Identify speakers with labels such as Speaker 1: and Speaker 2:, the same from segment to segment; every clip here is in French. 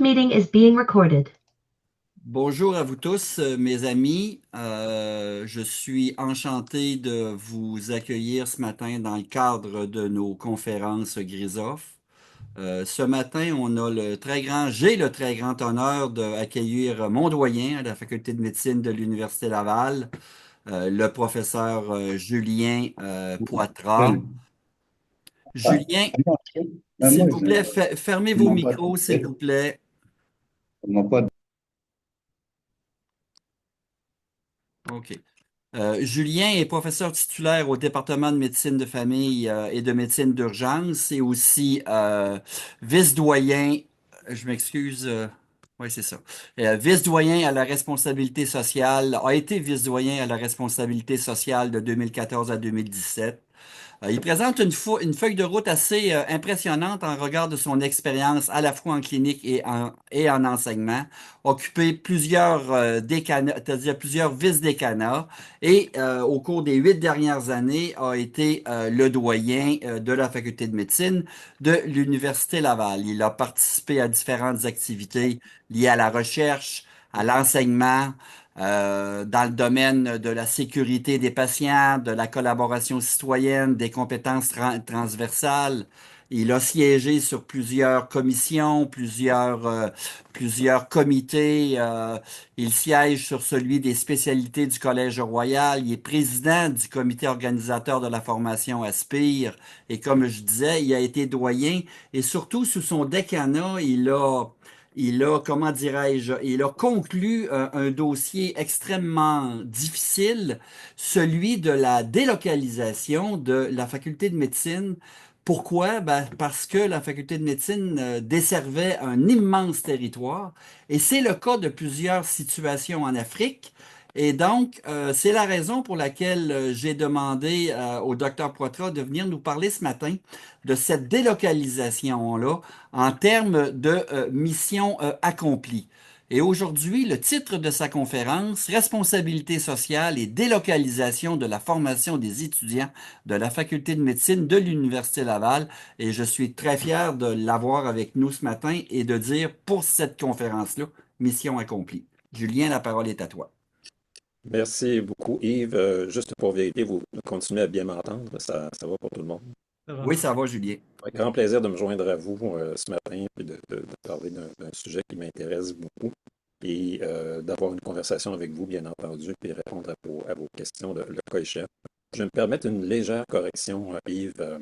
Speaker 1: meeting is being recorded.
Speaker 2: Bonjour à vous tous, mes amis. Je suis enchanté de vous accueillir ce matin dans le cadre de nos conférences Grisoff. Ce matin, j'ai le très grand honneur d'accueillir mon doyen à la Faculté de médecine de l'Université Laval, le professeur Julien Poitras.
Speaker 3: Quel- Ah,
Speaker 2: Julien,
Speaker 3: non,
Speaker 2: s'il
Speaker 3: moi,
Speaker 2: vous plaît, fermez
Speaker 3: ils
Speaker 2: vos
Speaker 3: n'ont pas,
Speaker 2: micros, s'il
Speaker 3: ils
Speaker 2: vous plaît.
Speaker 3: n'ont pas
Speaker 2: OK. Julien est professeur titulaire au département de médecine de famille et de médecine d'urgence et aussi vice-doyen, je m'excuse, oui c'est ça, vice-doyen à la responsabilité sociale, a été vice-doyen à la responsabilité sociale de 2014 à 2017. Il présente une feuille de route assez impressionnante en regard de son expérience à la fois en clinique et en enseignement, occupé plusieurs décanats, c'est-à-dire plusieurs vice-décanats, et au cours des 8 dernières années a été le doyen de la faculté de médecine de l'Université Laval. Il a participé à différentes activités liées à la recherche, à l'enseignement, dans le domaine de la sécurité des patients, de la collaboration citoyenne, des compétences transversales. Il a siégé sur plusieurs commissions, plusieurs comités. Il siège sur celui des spécialités du Collège Royal. Il est président du comité organisateur de la formation Aspire. Et comme je disais, il a été doyen. Et surtout, sous son décanat, comment dirais-je, il a conclu un dossier extrêmement difficile, celui de la délocalisation de la faculté de médecine. Pourquoi? Ben, parce que la faculté de médecine desservait un immense territoire et c'est le cas de plusieurs situations en Afrique. Et donc, c'est la raison pour laquelle j'ai demandé au docteur Poitras de venir nous parler ce matin de cette délocalisation-là en termes de mission accomplie. Et aujourd'hui, le titre de sa conférence, Responsabilité sociale et délocalisation de la formation des étudiants de la Faculté de médecine de l'Université Laval. Et je suis très fier de l'avoir avec nous ce matin et de dire pour cette conférence-là, mission accomplie. Julien, la parole est à toi.
Speaker 4: Merci beaucoup, Yves. Juste pour vérifier, vous continuez à bien m'entendre, ça va pour tout le monde.
Speaker 5: Ça va.
Speaker 2: Oui, ça va, Julien.
Speaker 4: Ouais, grand plaisir de me joindre à vous ce matin et de parler d'un sujet qui m'intéresse beaucoup et d'avoir une conversation avec vous, bien entendu, puis répondre à vos questions le cas échéant. Je vais me permettre une légère correction, Yves,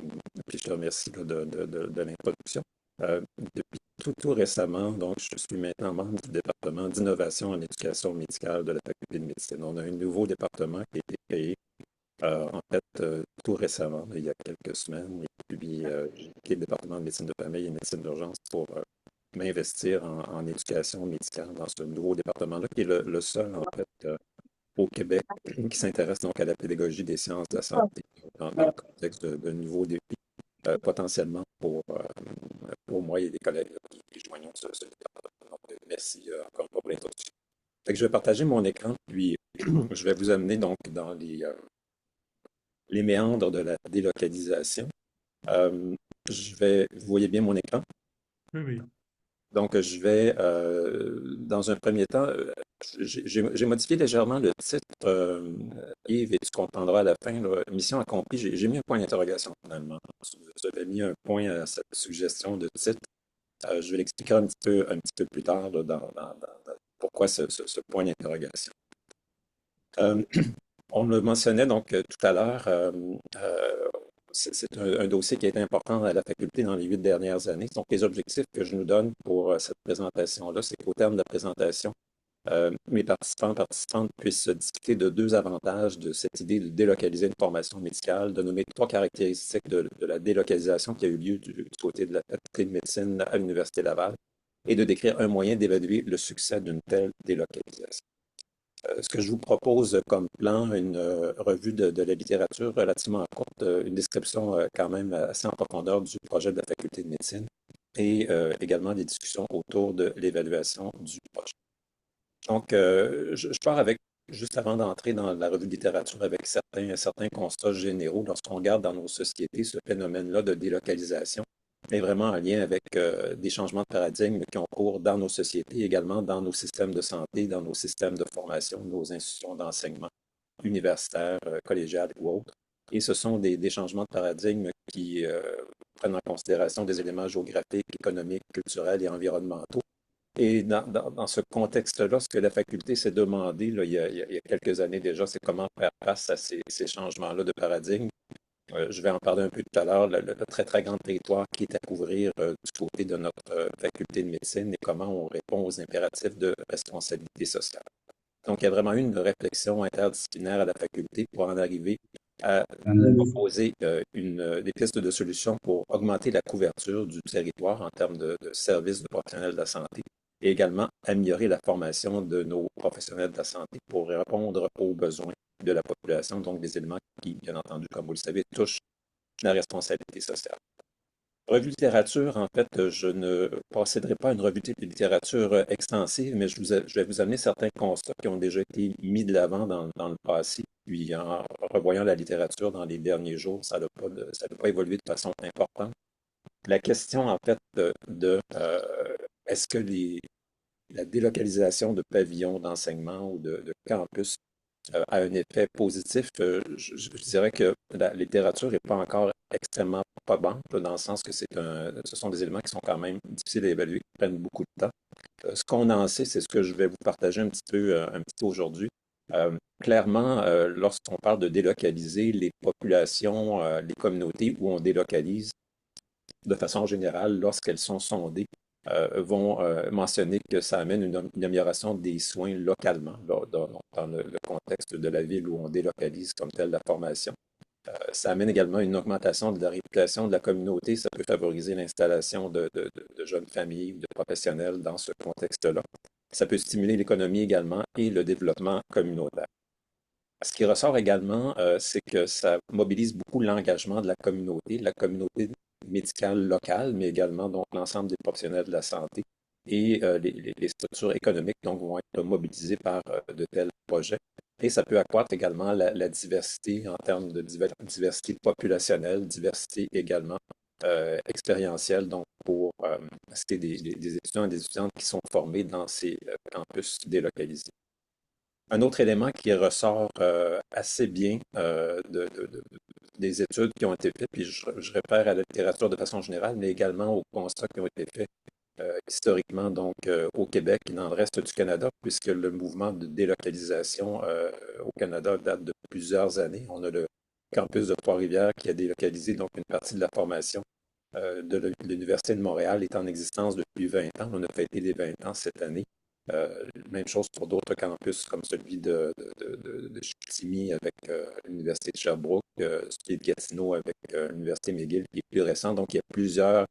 Speaker 4: puis je te remercie là, de l'introduction. Depuis tout récemment, donc, je suis maintenant membre du département d'innovation en éducation médicale de la Faculté de médecine. On a un nouveau département qui a été créé, en fait, tout récemment, il y a quelques semaines. Et puis, j'ai quitté le département de médecine de famille et médecine d'urgence pour m'investir en éducation médicale dans ce nouveau département-là, qui est le seul, en fait, au Québec, qui s'intéresse donc à la pédagogie des sciences de la santé dans le contexte de nouveaux défis potentiellement pour moi et des collègues là, qui joignent ce département. Donc, merci encore une fois pour l'introduction. Fait que je vais partager mon écran, puis je vais vous amener donc dans les méandres de la délocalisation. Vous voyez bien mon écran?
Speaker 5: Oui, oui.
Speaker 4: Donc, je vais, dans un premier temps, j'ai modifié légèrement le titre, Yves, et tu comprendras à la fin, là, mission accomplie. J'ai mis un point d'interrogation finalement. J'avais mis un point à cette suggestion de titre. Je vais l'expliquer un petit peu plus tard là, pourquoi ce point d'interrogation. Euh, on le mentionnait donc tout à l'heure, c'est un dossier qui a été important à la faculté dans les 8 dernières années. Donc, les objectifs que je nous donne pour cette présentation-là, c'est qu'au terme de la présentation, mes participantes puissent discuter de deux avantages de cette idée de délocaliser une formation médicale, de nommer trois caractéristiques de la délocalisation qui a eu lieu du côté de la faculté de médecine à l'Université Laval et de décrire un moyen d'évaluer le succès d'une telle délocalisation. Ce que je vous propose comme plan, une revue de la littérature relativement courte, une description quand même assez en profondeur du projet de la faculté de médecine et également des discussions autour de l'évaluation du projet. Donc, je pars avec, juste avant d'entrer dans la revue de littérature, avec certains constats généraux lorsqu'on regarde dans nos sociétés ce phénomène-là de délocalisation. est vraiment en lien avec des changements de paradigme qui ont cours dans nos sociétés, également dans nos systèmes de santé, dans nos systèmes de formation, nos institutions d'enseignement universitaires, collégiales ou autres. Et ce sont des changements de paradigme qui prennent en considération des éléments géographiques, économiques, culturels et environnementaux. Et dans ce contexte-là, ce que la faculté s'est demandé là, il y a quelques années déjà, c'est comment faire face à ces changements-là de paradigme. Je vais en parler un peu tout à l'heure, le très, très grand territoire qui est à couvrir du côté de notre faculté de médecine et comment on répond aux impératifs de responsabilité sociale. Donc, il y a vraiment eu une réflexion interdisciplinaire à la faculté pour en arriver à proposer des pistes de solutions pour augmenter la couverture du territoire en termes de services de professionnels de la santé et également améliorer la formation de nos professionnels de la santé pour répondre aux besoins de la population, donc des éléments qui, bien entendu, comme vous le savez, touchent la responsabilité sociale. Revue de littérature, en fait, je ne posséderai pas une revue de littérature extensive, mais je vais vous amener certains constats qui ont déjà été mis de l'avant dans le passé. Puis en revoyant la littérature dans les derniers jours, ça n'a pas évolué de façon importante. La question, en fait, est-ce que la délocalisation de pavillons d'enseignement ou de campus a un effet positif? Je dirais que la littérature n'est pas encore extrêmement probante, là, dans le sens que ce sont des éléments qui sont quand même difficiles à évaluer, qui prennent beaucoup de temps. Ce qu'on en sait, c'est ce que je vais vous partager un petit peu aujourd'hui. Clairement, lorsqu'on parle de délocaliser, les populations, les communautés où on délocalise, de façon générale, lorsqu'elles sont sondées, vont mentionner que ça amène une amélioration des soins localement, dans le contexte de la ville où on délocalise comme telle la formation. Ça amène également une augmentation de la réputation de la communauté. Ça peut favoriser l'installation de jeunes familles ou de professionnels dans ce contexte-là. Ça peut stimuler l'économie également et le développement communautaire. Ce qui ressort également, c'est que ça mobilise beaucoup l'engagement de la communauté médicale locale, mais également donc l'ensemble des professionnels de la santé et les structures économiques donc vont être mobilisées par de tels projets. Et ça peut accroître également la diversité en termes de diversité populationnelle, diversité également expérientielle, donc pour ce qui est des étudiants et des étudiantes qui sont formés dans ces campus délocalisés. Un autre élément qui ressort assez bien des études qui ont été faites, puis je réfère à la littérature de façon générale, mais également aux constats qui ont été faits historiquement donc au Québec et dans le reste du Canada, puisque le mouvement de délocalisation au Canada date de plusieurs années. On a le campus de Trois-Rivières qui a délocalisé donc une partie de la formation de l'Université de Montréal est en existence depuis 20 ans. On a fêté les 20 ans cette année. Même chose pour d'autres campus comme celui de Chicoutimi avec l'Université de Sherbrooke, celui de Gatineau avec l'Université McGill qui est plus récent. Donc, il y a plusieurs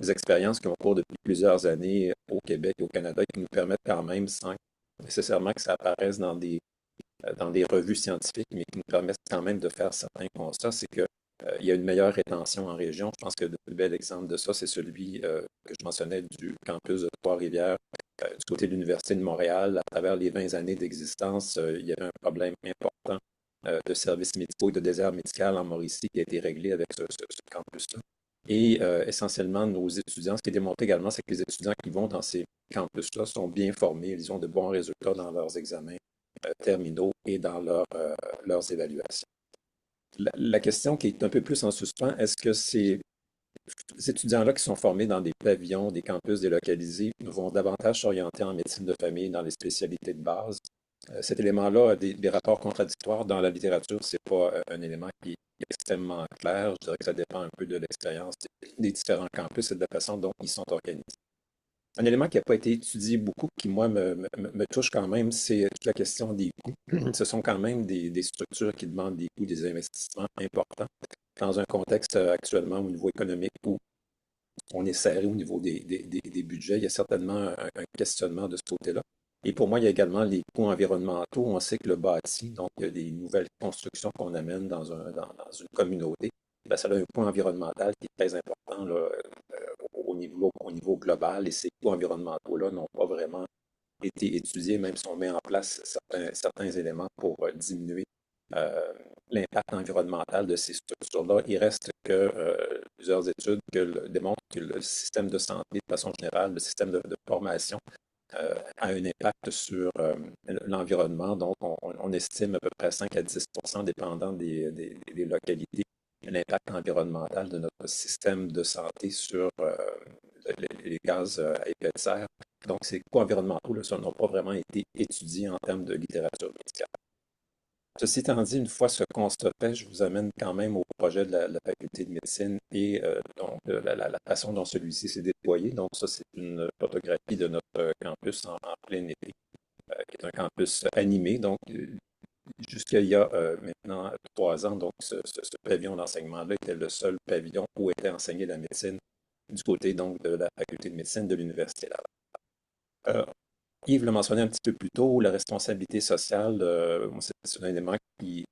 Speaker 4: expériences qui ont cours depuis plusieurs années au Québec et au Canada qui nous permettent quand même, sans nécessairement que ça apparaisse dans des revues scientifiques, mais qui nous permettent quand même de faire certains constats, c'est que il y a une meilleure rétention en région. Je pense que le plus bel exemple de ça, c'est celui que je mentionnais du campus de Trois-Rivières, du côté de l'Université de Montréal. À travers les 20 années d'existence, il y avait un problème important de services médicaux et de désert médical en Mauricie qui a été réglé avec ce campus-là. Et essentiellement, nos étudiants, ce qui est démontré également, c'est que les étudiants qui vont dans ces campus-là sont bien formés, ils ont de bons résultats dans leurs examens terminaux et dans leurs évaluations. La question qui est un peu plus en suspens, est-ce que ces étudiants-là qui sont formés dans des pavillons, des campus délocalisés, vont davantage s'orienter en médecine de famille, dans les spécialités de base? Cet élément-là a des rapports contradictoires dans la littérature. C'est pas un élément qui est extrêmement clair. Je dirais que ça dépend un peu de l'expérience des différents campus et de la façon dont ils sont organisés. Un élément qui n'a pas été étudié beaucoup, qui moi me touche quand même, c'est toute la question des coûts. Ce sont quand même des structures qui demandent des coûts, des investissements importants. Dans un contexte actuellement au niveau économique où on est serré au niveau des budgets, il y a certainement un questionnement de ce côté-là. Et pour moi, il y a également les coûts environnementaux. On sait que le bâti, donc des nouvelles constructions qu'on amène dans une communauté, ben, ça a un coût environnemental qui est très important là, au niveau global. Et ces coûts environnementaux-là n'ont pas vraiment été étudiés, même si on met en place certains éléments pour diminuer euh, l'impact environnemental de ces structures-là. Il reste que plusieurs études démontrent que le système de santé, de façon générale, le système de formation, a un impact sur l'environnement. Donc, on estime à peu près 5 à 10 dépendant des localités, l'impact environnemental de notre système de santé sur les gaz à effet de serre. Donc, ces coûts environnementaux là, n'ont pas vraiment été étudiés en termes de littérature médicale. Ceci étant dit, une fois ce constat fait, je vous amène quand même au projet de la faculté de médecine et donc la façon dont celui-ci s'est déployé. Donc, ça, c'est une photographie de notre campus en plein été, qui est un campus animé. Donc, jusqu'il y a maintenant 3 ans, donc ce pavillon d'enseignement-là était le seul pavillon où était enseignée la médecine du côté donc de la faculté de médecine de l'Université Laval. Yves l'a mentionné un petit peu plus tôt, la responsabilité sociale, c'est un élément qui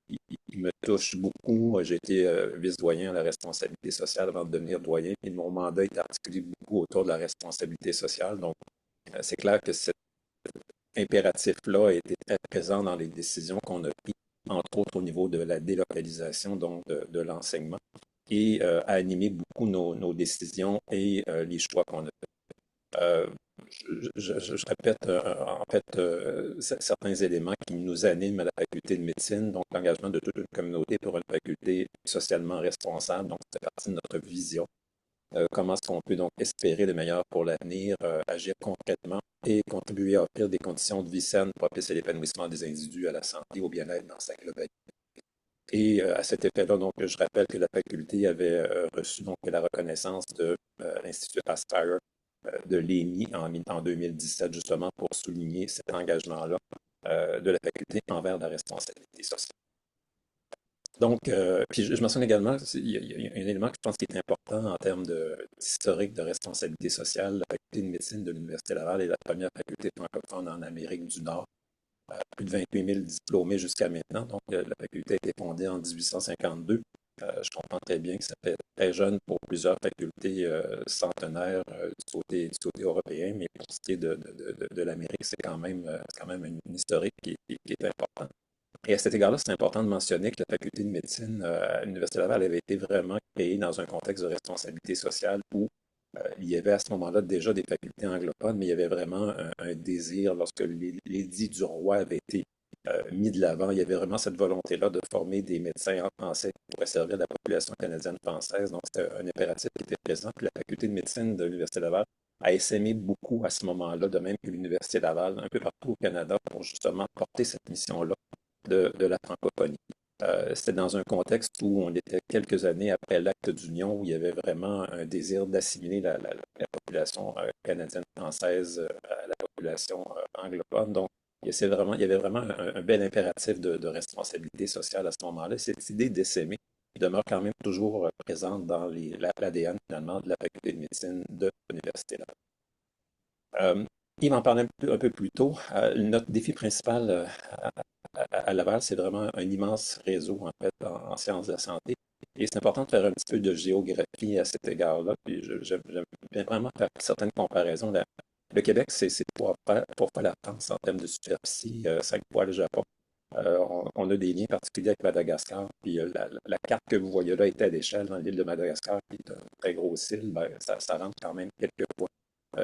Speaker 4: me touche beaucoup. J'ai été vice-doyen à la responsabilité sociale avant de devenir doyen, et mon mandat est articulé beaucoup autour de la responsabilité sociale. Donc, c'est clair que cet impératif-là a été très présent dans les décisions qu'on a prises, entre autres au niveau de la délocalisation donc de l'enseignement, et a animé beaucoup nos décisions et les choix qu'on a fait. Je répète en fait certains éléments qui nous animent à la faculté de médecine, donc l'engagement de toute une communauté pour une faculté socialement responsable, donc c'est partie de notre vision. Comment est-ce qu'on peut donc espérer le meilleur pour l'avenir, agir concrètement et contribuer à offrir des conditions de vie saines propices à l'épanouissement des individus, à la santé, au bien-être dans sa globalité. Et à cet effet-là, donc, je rappelle que la faculté avait reçu donc la reconnaissance de l'Institut Aspire de l'EMI en 2017, justement pour souligner cet engagement-là de la faculté envers la responsabilité sociale. Donc, puis je mentionne également, il y a un élément que je pense qui est important en termes d'historique de responsabilité sociale. La faculté de médecine de l'Université Laval est la première faculté francophone en Amérique du Nord. Plus de 28 000 diplômés jusqu'à maintenant. Donc, la faculté a été fondée en 1852. Je comprends très bien que ça fait très jeune pour plusieurs facultés centenaires du côté européen, mais pour ce qui est de l'Amérique, c'est quand même une historique qui est importante. Et à cet égard-là, c'est important de mentionner que la faculté de médecine à l'Université Laval avait été vraiment créée dans un contexte de responsabilité sociale où il y avait à ce moment-là déjà des facultés anglophones, mais il y avait vraiment un désir, lorsque l'édit du roi avait été mis de l'avant, il y avait vraiment cette volonté-là de former des médecins en français qui pourraient servir la population canadienne-française. Donc, c'était un impératif qui était présent. Puis la faculté de médecine de l'Université Laval a essaimé beaucoup à ce moment-là, de même que l'Université Laval, un peu partout au Canada, pour justement porter cette mission-là de la francophonie. C'était dans un contexte où on était quelques années après l'acte d'union, où il y avait vraiment un désir d'assimiler la population canadienne-française à la population anglophone. Donc, il y avait vraiment un bel impératif de responsabilité sociale à ce moment-là. Cette idée d'essaimer demeure quand même toujours présente dans l'ADN, finalement, de la faculté de médecine de l'Université Laval. Yves en parlait un peu plus tôt. Notre défi principal à Laval, c'est vraiment un immense réseau, en fait, en sciences de la santé. Et c'est important de faire un petit peu de géographie à cet égard-là. Puis j'aime bien vraiment faire certaines comparaisons. Le Québec, c'est 3 fois la France en termes de superficie, 5 fois le Japon. On a des liens particuliers avec Madagascar. Puis la carte que vous voyez là est à l'échelle dans l'île de Madagascar, qui est une très grosse île. Ben, ça rentre quand même quelques fois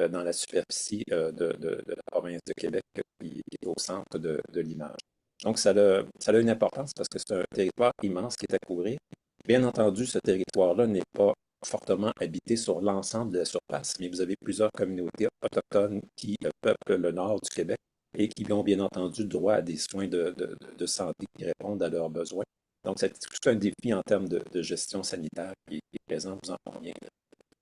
Speaker 4: dans la superficie de la province de Québec, qui est au centre de l'image. Donc, ça a une importance parce que c'est un territoire immense qui est à couvrir. Bien entendu, ce territoire-là n'est pas fortement habité sur l'ensemble de la surface, mais vous avez plusieurs communautés autochtones qui peuplent le nord du Québec et qui ont bien entendu droit à des soins de santé qui répondent à leurs besoins. Donc, c'est tout un défi en termes de gestion sanitaire qui est présent, vous en conviendrez.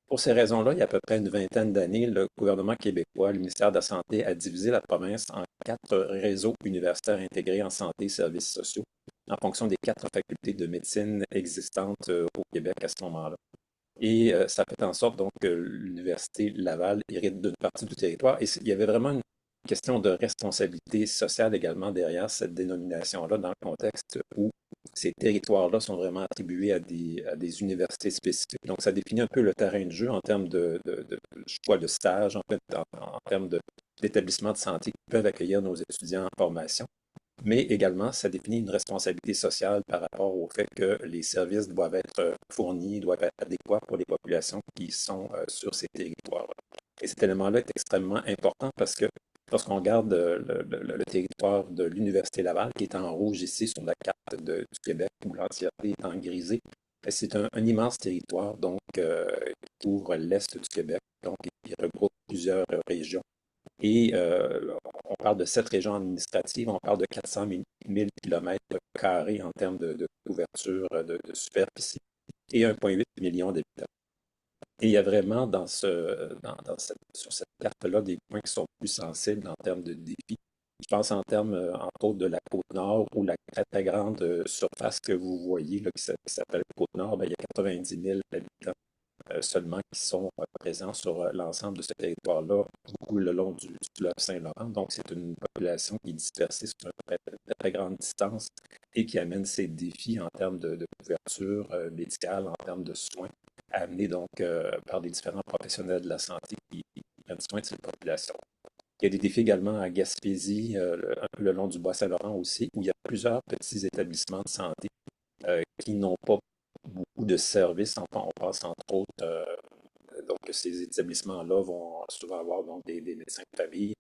Speaker 4: Pour ces raisons-là, il y a à peu près une vingtaine d'années, le gouvernement québécois, le ministère de la Santé, a divisé la province en 4 réseaux universitaires intégrés en santé et services sociaux, en fonction des 4 facultés de médecine existantes au Québec à ce moment-là. Et ça fait en sorte donc que l'Université Laval hérite d'une partie du territoire. Et il y avait vraiment une question de responsabilité sociale également derrière cette dénomination-là, dans le contexte où ces territoires-là sont vraiment attribués à des universités spécifiques. Donc, ça définit un peu le terrain de jeu en termes de choix de stage, en fait, en termes d'établissements de santé qui peuvent accueillir nos étudiants en formation. mais également, ça définit une responsabilité sociale par rapport au fait que les services doivent être fournis, doivent être adéquats pour les populations qui sont sur ces territoires. Et cet élément-là est extrêmement important parce que lorsqu'on regarde le territoire de l'Université Laval, qui est en rouge ici sur la carte du Québec, où l'entièreté est en grisé, c'est un immense territoire donc, qui couvre l'est du Québec, donc il regroupe plusieurs régions. Et on parle de 7 régions administratives, on parle de 400 000 km² en termes de couverture de superficie et 1,8 million d'habitants. Et il y a vraiment sur cette carte-là des points qui sont plus sensibles en termes de défis. Je pense en termes, entre autres, de la Côte-Nord, où la très, très grande surface que vous voyez, là, qui s'appelle Côte-Nord, ben, il y a 90 000 habitants seulement qui sont présents sur l'ensemble de ce territoire-là, beaucoup le long du fleuve Saint-Laurent. Donc, c'est une population qui est dispersée sur une très, très grande distance et qui amène ces défis en termes de couverture médicale, en termes de soins, amenés donc par les différents professionnels de la santé qui prennent soin de cette population. Il y a des défis également à Gaspésie, un peu le long du Bas-Saint-Laurent aussi, où il y a plusieurs petits établissements de santé qui n'ont pas beaucoup de services. Enfin, on passe entre autres, donc ces établissements-là vont souvent avoir donc, des médecins de famille,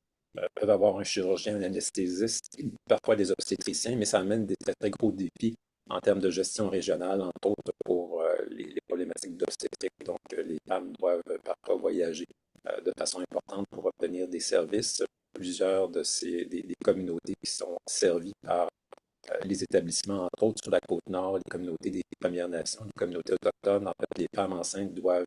Speaker 4: peuvent avoir un chirurgien, un anesthésiste, parfois des obstétriciens, mais ça amène des très, très gros défis en termes de gestion régionale, entre autres pour les problématiques d'obstétrique. Donc, les femmes doivent parfois voyager de façon importante pour obtenir des services. Plusieurs des communautés qui sont servies par les établissements, entre autres sur la Côte-Nord, les communautés des Premières Nations, les communautés autochtones. En fait, les femmes enceintes doivent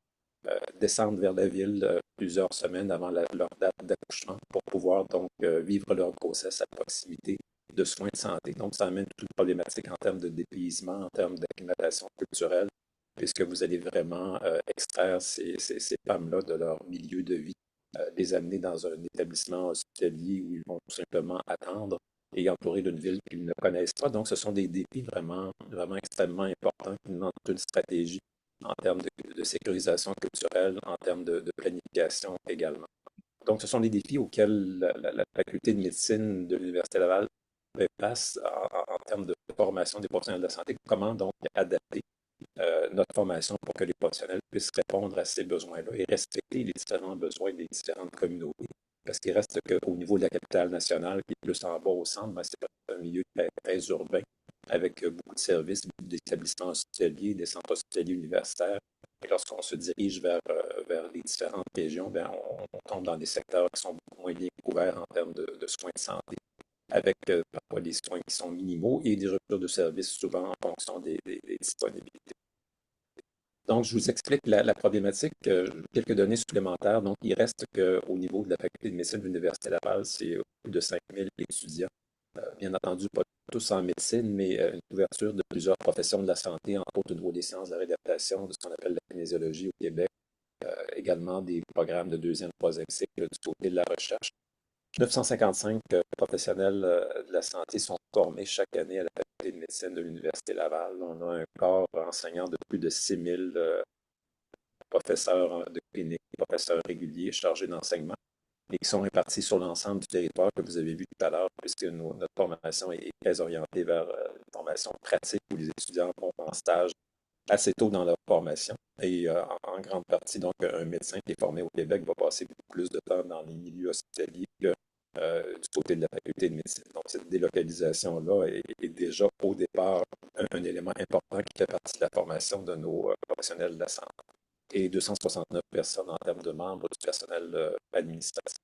Speaker 4: descendre vers la ville plusieurs semaines avant leur date d'accouchement pour pouvoir donc vivre leur grossesse à proximité de soins de santé. Donc, ça amène toute une problématique en termes de dépaysement, en termes d'acclimatation culturelle, puisque vous allez vraiment extraire ces femmes-là de leur milieu de vie, les amener dans un établissement hospitalier où ils vont tout simplement attendre et entourés d'une ville qu'ils ne connaissent pas. Donc, ce sont des défis vraiment, vraiment extrêmement importants qui demandent une stratégie en termes de sécurisation culturelle, en termes de planification également. Donc, ce sont des défis auxquels la faculté de médecine de l'Université Laval fait face en termes de formation des professionnels de la santé. Comment donc adapter notre formation pour que les professionnels puissent répondre à ces besoins-là et respecter les différents besoins des différentes communautés. Parce qu'il reste qu'au niveau de la capitale nationale, qui est plus en bas au centre, ben, c'est un milieu très, très urbain, avec beaucoup de services, beaucoup d'établissements hospitaliers, des centres hospitaliers universitaires. Et lorsqu'on se dirige vers les différentes régions, ben, on tombe dans des secteurs qui sont beaucoup moins bien couverts en termes de soins de santé, avec parfois des soins qui sont minimaux et des ruptures de services souvent en fonction des disponibilités. Donc, je vous explique la problématique, quelques données supplémentaires. Donc, il reste qu'au niveau de la faculté de médecine de l'Université Laval, c'est plus de 5000 étudiants. Bien entendu, pas tous en médecine, mais une couverture de plusieurs professions de la santé, entre autres au niveau des sciences de la réadaptation, de ce qu'on appelle la kinésiologie au Québec, également des programmes de deuxième, troisième cycle du côté de la recherche. 955 professionnels de la santé sont formés chaque année à la faculté de médecine de l'Université Laval. On a un corps enseignant de plus de 6000 professeurs de clinique, professeurs réguliers chargés d'enseignement et qui sont répartis sur l'ensemble du territoire que vous avez vu tout à l'heure, puisque notre formation est très orientée vers une formation pratique où les étudiants vont en stage assez tôt dans leur formation. Et en grande partie, donc, un médecin qui est formé au Québec va passer beaucoup plus de temps dans les milieux hospitaliers que du côté de la faculté de médecine. Donc, cette délocalisation-là est déjà au départ un élément important qui fait partie de la formation de nos professionnels de la santé. Et 269 personnes en termes de membres du personnel administratif.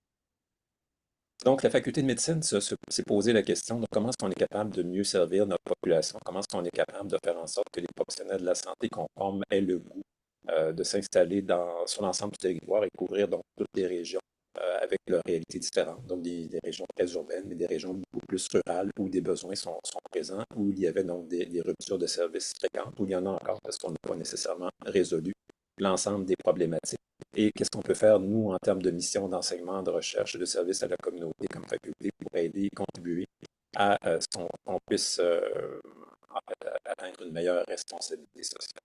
Speaker 4: Donc, la faculté de médecine s'est posé la question de comment est-ce qu'on est capable de mieux servir notre population, comment est-ce qu'on est capable de faire en sorte que les professionnels de la santé qu'on forme aient le goût de s'installer sur l'ensemble du territoire et couvrir donc toutes les régions avec leurs réalités différentes. Donc, des régions très urbaines, mais des régions beaucoup plus rurales où des besoins sont présents, où il y avait donc des ruptures de services fréquentes, où il y en a encore parce qu'on n'a pas nécessairement résolu l'ensemble des problématiques. Et qu'est-ce qu'on peut faire, nous, en termes de mission d'enseignement, de recherche et de service à la communauté comme faculté pour aider et contribuer à ce qu'on puisse en fait, atteindre une meilleure responsabilité sociale.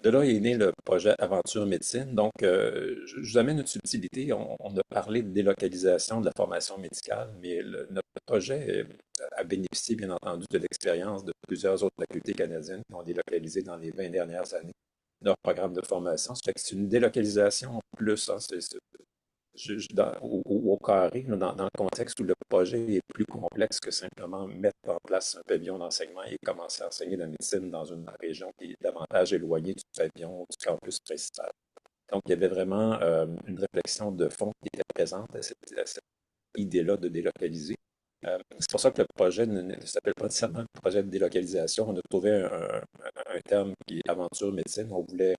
Speaker 4: De là est né le projet Aventure Médecine. Donc, je vous amène une subtilité. On a parlé de délocalisation de la formation médicale, mais notre projet a bénéficié, bien entendu, de l'expérience de plusieurs autres facultés canadiennes qui ont délocalisé dans les 20 dernières années leur programme de formation. Ça fait que c'est une délocalisation en plus, hein. Au carré, là, dans le contexte où le projet est plus complexe que simplement mettre en place un pavillon d'enseignement et commencer à enseigner la médecine dans une région qui est davantage éloignée du pavillon, du campus principal. Donc, il y avait vraiment une réflexion de fond qui était présente à cette idée-là de délocaliser. C'est pour ça que le projet ne s'appelle pas nécessairement le projet de délocalisation. On a trouvé un terme qui est aventure médecine. On voulait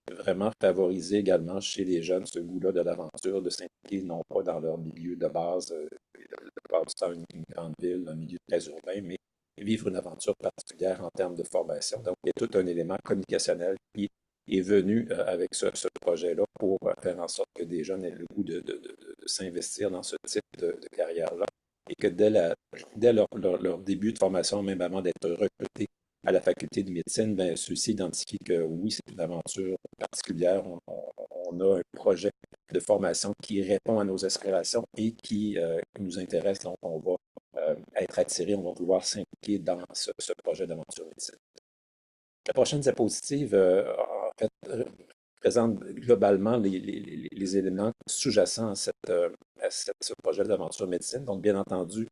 Speaker 4: vraiment favoriser également chez les jeunes ce goût-là de l'aventure, de s'impliquer non pas dans leur milieu de base, la plupart du temps une grande ville, un milieu très urbain, mais vivre une aventure particulière en termes de formation. Donc, il y a tout un élément communicationnel qui est venu avec ce projet-là pour faire en sorte que des jeunes aient le goût de s'investir dans ce type de carrière-là et que dès leur début de formation, même avant d'être recrutés à la faculté de médecine, ben, ceux-ci identifient que oui, c'est une aventure particulière. On a un projet de formation qui répond à nos aspirations et qui nous intéresse. Donc, on va être attiré, on va vouloir s'impliquer dans ce projet d'aventure médecine. La prochaine diapositive, en fait, présente globalement les éléments sous-jacents à ce projet d'aventure médecine. Donc, bien entendu,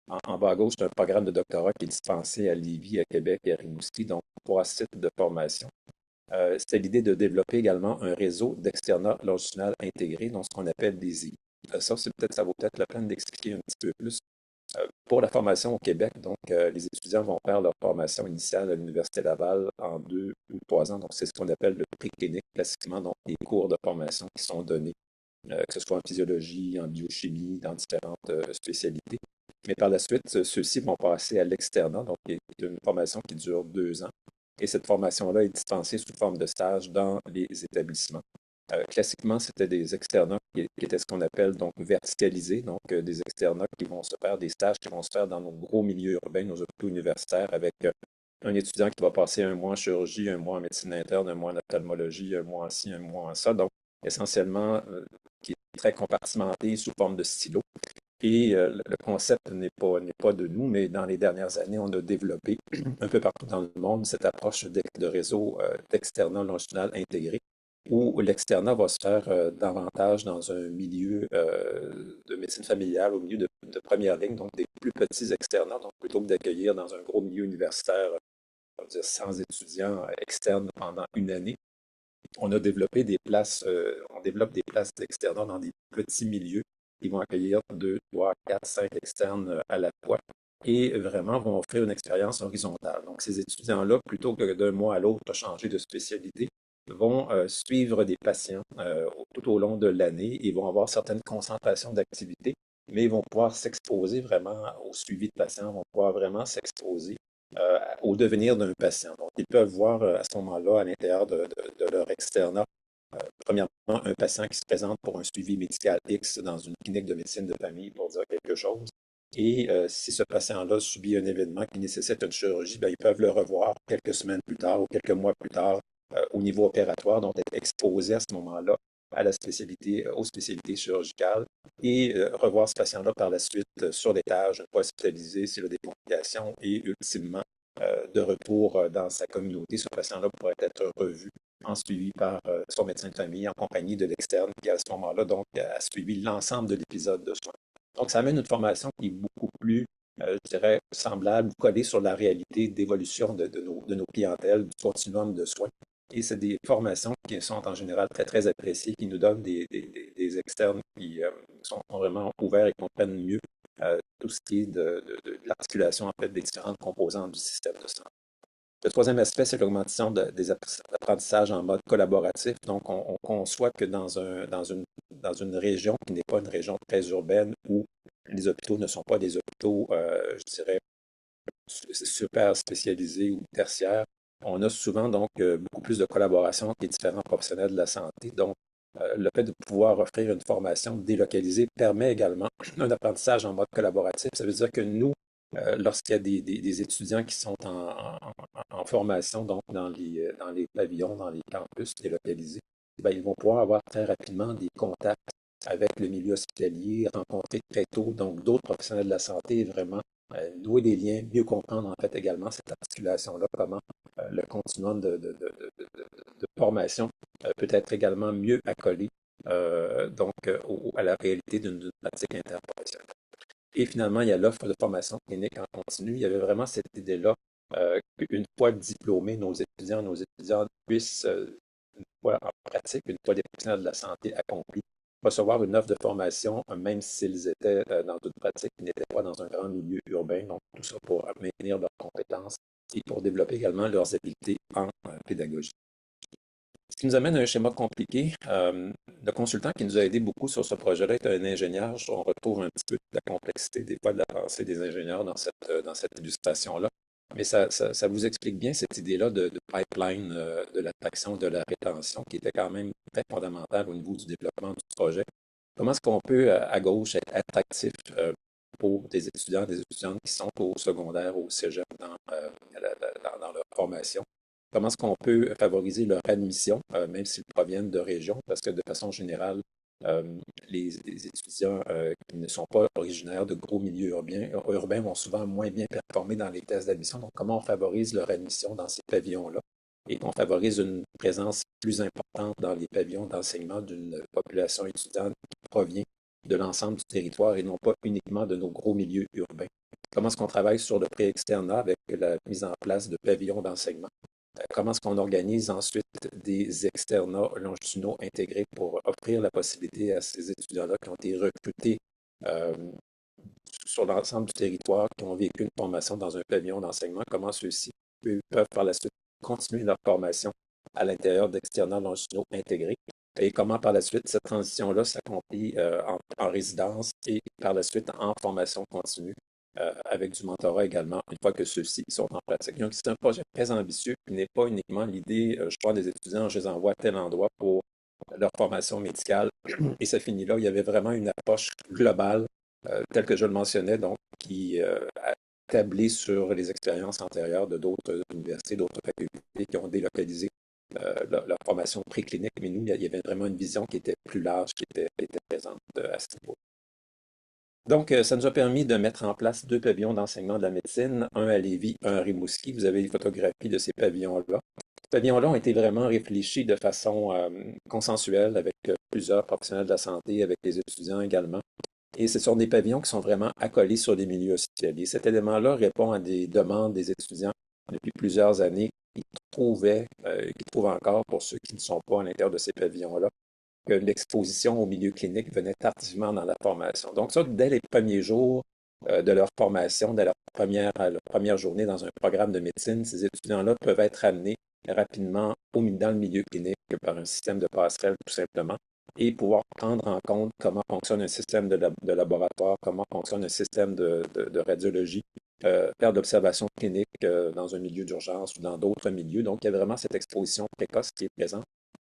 Speaker 4: en bas à gauche, c'est un programme de doctorat qui est dispensé à Lévis, à Québec et à Rimouski, donc 3 sites de formation. C'était l'idée de développer également un réseau d'externats longitudinal intégrés, donc ce qu'on appelle des I. Ça vaut peut-être la peine d'expliquer un petit peu plus. Pour la formation au Québec, donc, les étudiants vont faire leur formation initiale à l'Université Laval en 2 ou 3 ans. Donc, c'est ce qu'on appelle le préclinique, classiquement, donc les cours de formation qui sont donnés, que ce soit en physiologie, en biochimie, dans différentes spécialités. Mais par la suite, ceux-ci vont passer à l'externat, donc qui est une formation qui dure 2 ans. Et cette formation-là est dispensée sous forme de stage dans les établissements. Classiquement, c'était des externats qui étaient ce qu'on appelle donc verticalisés, donc des externats qui vont se faire, des stages qui vont se faire dans nos gros milieux urbains, nos hôpitaux universitaires, avec un étudiant qui va passer un mois en chirurgie, un mois en médecine interne, un mois en ophtalmologie, un mois en ci, un mois en ça. Donc, essentiellement, qui est très compartimenté sous forme de stylo. Et le concept n'est pas de nous, mais dans les dernières années, on a développé un peu partout dans le monde cette approche de réseau d'externat longitudinal intégré, où l'externat va se faire davantage dans un milieu de médecine familiale, au milieu de première ligne, donc des plus petits externats, donc plutôt que d'accueillir dans un gros milieu universitaire, on va dire 100 étudiants externes pendant une année. On a développé des places, on développe des places d'externat dans des petits milieux qui vont accueillir 2, 3, 4, 5 externes à la fois et vraiment vont offrir une expérience horizontale. Donc, ces étudiants-là, plutôt que d'un mois à l'autre changer de spécialité, vont suivre des patients tout au long de l'année et vont avoir certaines concentrations d'activités, mais ils vont pouvoir s'exposer vraiment au suivi de patients, vont pouvoir vraiment s'exposer au devenir d'un patient. Donc, ils peuvent voir à ce moment-là, à l'intérieur de leur externat, premièrement, un patient qui se présente pour un suivi médical X dans une clinique de médecine de famille, pour dire quelque chose. Et si ce patient-là subit un événement qui nécessite une chirurgie, bien, ils peuvent le revoir quelques semaines plus tard ou quelques mois plus tard au niveau opératoire, donc être exposé à ce moment-là à la spécialité, aux spécialités chirurgicales et revoir ce patient-là par la suite sur l'étage, une fois hospitalisé, s'il a des complications et ultimement de retour dans sa communauté. Ce patient-là pourrait être revu en suivi par son médecin de famille en compagnie de l'externe qui, à ce moment-là, donc, a suivi l'ensemble de l'épisode de soins. Donc, ça amène une formation qui est beaucoup plus, je dirais, semblable, collée sur la réalité d'évolution de nos clientèles, du continuum de soins. Et c'est des formations qui sont en général très, très appréciées, qui nous donnent des externes qui sont vraiment ouverts et comprennent mieux tout ce qui est de l'articulation en fait, des différentes composantes du système de santé. Le troisième aspect, c'est l'augmentation des apprentissages en mode collaboratif. Donc, on conçoit que dans une région qui n'est pas une région très urbaine où les hôpitaux ne sont pas des hôpitaux, je dirais, super spécialisés ou tertiaires, on a souvent donc beaucoup plus de collaboration avec les différents professionnels de la santé. Donc, le fait de pouvoir offrir une formation délocalisée permet également un apprentissage en mode collaboratif. Ça veut dire que nous, lorsqu'il y a des étudiants qui sont en formation, donc dans les pavillons, dans les campus délocalisés, ben, ils vont pouvoir avoir très rapidement des contacts avec le milieu hospitalier, rencontrer très tôt, donc d'autres professionnels de la santé, et vraiment nouer des liens, mieux comprendre en fait également cette articulation-là, comment le continuum de formation peut être également mieux accolé à la réalité d'une pratique interprofessionnelle. Et finalement, il y a l'offre de formation clinique en continu. Il y avait vraiment cette idée-là qu'une fois diplômés, nos étudiants puissent, une fois en pratique, une fois des professionnels de la santé accomplis, recevoir une offre de formation, même s'ils étaient dans une pratique qui n'était pas dans un grand milieu urbain. Donc, tout ça pour maintenir leurs compétences et pour développer également leurs habiletés en pédagogie. Ce qui nous amène à un schéma compliqué. Le consultant qui nous a aidé beaucoup sur ce projet-là est un ingénieur. On retrouve un petit peu de la complexité des fois de la pensée des ingénieurs dans cette illustration-là. Mais ça vous explique bien cette idée-là de pipeline de l'attraction, de la rétention, qui était quand même très fondamentale au niveau du développement du projet. Comment est-ce qu'on peut, à gauche, être attractif pour des étudiants, des étudiantes qui sont au secondaire, au cégep, dans leur formation? Comment est-ce qu'on peut favoriser leur admission, même s'ils proviennent de régions, parce que de façon générale, euh, les étudiants qui ne sont pas originaires de gros milieux urbains vont souvent moins bien performer dans les tests d'admission. Donc, comment on favorise leur admission dans ces pavillons-là et qu'on favorise une présence plus importante dans les pavillons d'enseignement d'une population étudiante qui provient de l'ensemble du territoire et non pas uniquement de nos gros milieux urbains. Comment est-ce qu'on travaille sur le pré-externat avec la mise en place de pavillons d'enseignement? Comment est-ce qu'on organise ensuite des externats longitudinaux intégrés pour offrir la possibilité à ces étudiants-là qui ont été recrutés euh, sur l'ensemble du territoire, qui ont vécu une formation dans un pavillon d'enseignement, comment ceux-ci peuvent par la suite continuer leur formation à l'intérieur d'externats longitudinaux intégrés et comment par la suite cette transition-là s'accomplit en résidence et par la suite en formation continue avec du mentorat également, une fois que ceux-ci sont en pratique. Donc, c'est un projet très ambitieux qui n'est pas uniquement l'idée, je prends des étudiants, je les envoie à tel endroit pour leur formation médicale et ça finit là. Il y avait vraiment une approche globale, telle que je le mentionnais, donc, qui établie sur les expériences antérieures de d'autres universités, d'autres facultés qui ont délocalisé leur formation préclinique, mais nous, il y avait vraiment une vision qui était plus large, qui était présente à ce niveau. Donc, ça nous a permis de mettre en place deux pavillons d'enseignement de la médecine, un à Lévis, un à Rimouski. Vous avez les photographies de ces pavillons-là. Ces pavillons-là ont été vraiment réfléchis de façon consensuelle avec plusieurs professionnels de la santé, avec les étudiants également. Et ce sont des pavillons qui sont vraiment accolés sur des milieux hospitaliers. Cet élément-là répond à des demandes des étudiants depuis plusieurs années qui trouvent encore, pour ceux qui ne sont pas à l'intérieur de ces pavillons-là, que l'exposition au milieu clinique venait tardivement dans la formation. Donc ça, dès les premiers jours de leur formation, dès leur première journée dans un programme de médecine, ces étudiants-là peuvent être amenés rapidement dans le milieu clinique par un système de passerelle tout simplement et pouvoir prendre en compte comment fonctionne un système de laboratoire, comment fonctionne un système de radiologie, faire de l'observation clinique dans un milieu d'urgence ou dans d'autres milieux. Donc, il y a vraiment cette exposition précoce qui est présente.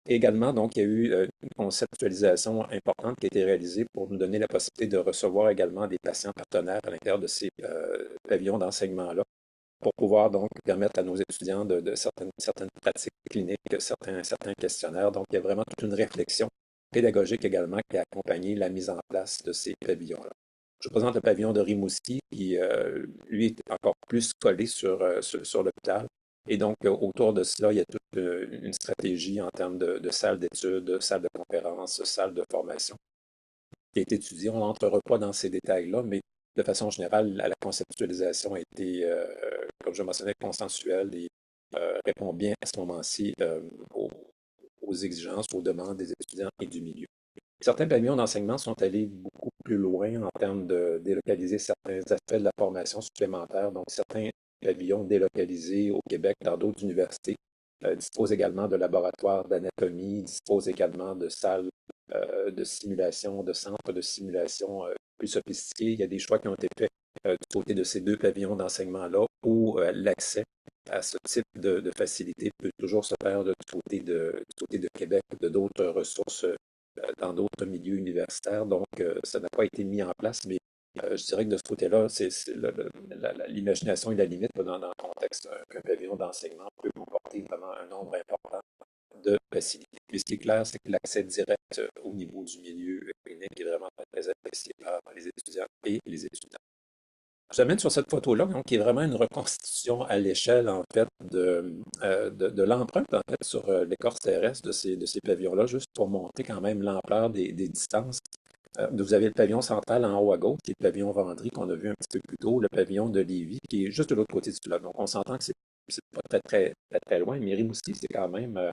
Speaker 4: Également, donc, il y a eu une conceptualisation importante qui a été réalisée pour nous donner la possibilité de recevoir également des patients partenaires à l'intérieur de ces pavillons d'enseignement-là pour pouvoir donc permettre à nos étudiants de certaines pratiques cliniques, certains questionnaires. Donc, il y a vraiment toute une réflexion pédagogique également qui a accompagné la mise en place de ces pavillons-là. Je vous présente le pavillon de Rimouski qui, lui, est encore plus collé sur l'hôpital. Et donc, autour de cela, il y a toute une stratégie en termes de salles d'études, de salles de conférences, salles de formation qui est étudiée. On n'entrera pas dans ces détails-là, mais de façon générale, la conceptualisation a été, comme je mentionnais, consensuelle et répond bien à ce moment-ci aux exigences, aux demandes des étudiants et du milieu. Certains pavillons d'enseignement sont allés beaucoup plus loin en termes de délocaliser certains aspects de la formation supplémentaire. Donc, certains pavillons délocalisés au Québec dans d'autres universités disposent également de laboratoires d'anatomie, disposent également de salles de simulation, de centres de simulation plus sophistiqués. Il y a des choix qui ont été faits du côté de ces deux pavillons d'enseignement-là où l'accès à ce type de facilité peut toujours se faire du côté de Québec, de d'autres ressources dans d'autres milieux universitaires. Donc, ça n'a pas été mis en place, mais je dirais que de ce côté-là, l'imagination est la limite dans le contexte qu'un pavillon d'enseignement peut comporter vraiment un nombre important de facilités. Puis ce qui est clair, c'est que l'accès direct au niveau du milieu clinique est vraiment très apprécié par les étudiants et les étudiants. Je amène sur cette photo-là, donc, qui est vraiment une reconstitution à l'échelle, en fait, de l'empreinte, en fait, sur l'écorce terrestre de ces pavillons-là, juste pour montrer quand même l'ampleur des distances. Vous avez le pavillon central en haut à gauche, qui est le pavillon Vendry, qu'on a vu un petit peu plus tôt, le pavillon de Lévis, qui est juste de l'autre côté du lac. Donc, on s'entend que c'est pas très loin, mais Rimouski, c'est quand même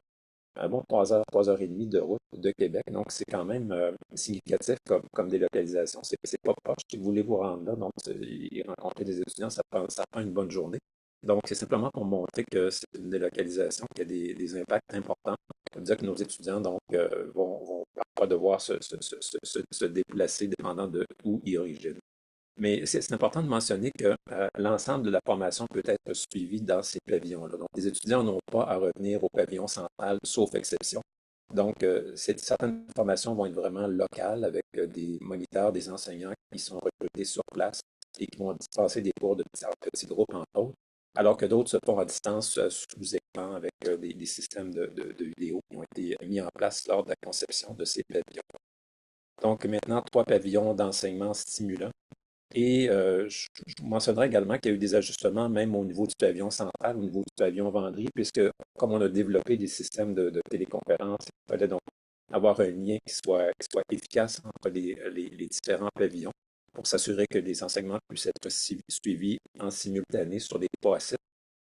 Speaker 4: un bon 3 heures et demie de route de Québec. Donc, c'est quand même significatif comme délocalisation. C'est pas proche. Si vous voulez vous rendre là, donc y rencontrer des étudiants, ça prend une bonne journée. Donc, c'est simplement pour montrer que c'est une délocalisation qui a des impacts importants. Ça veut dire que nos étudiants donc, vont parfois devoir se déplacer dépendant de où ils originent. Mais c'est important de mentionner que l'ensemble de la formation peut être suivi dans ces pavillons-là. Donc, les étudiants n'ont pas à revenir au pavillon central, sauf exception. Donc, certaines formations vont être vraiment locales avec des moniteurs, des enseignants qui sont recrutés sur place et qui vont dispenser des cours de petits groupes, entre autres, alors que d'autres se font à distance sous écran avec des systèmes de vidéo qui ont été mis en place lors de la conception de ces pavillons. Donc, maintenant, 3 pavillons d'enseignement stimulant. Et je mentionnerai également qu'il y a eu des ajustements même au niveau du pavillon central, au niveau du pavillon Vendry, puisque comme on a développé des systèmes de téléconférence, il fallait donc avoir un lien qui soit efficace entre les différents pavillons pour s'assurer que les enseignements puissent être suivis en simultané sur les 3 sites.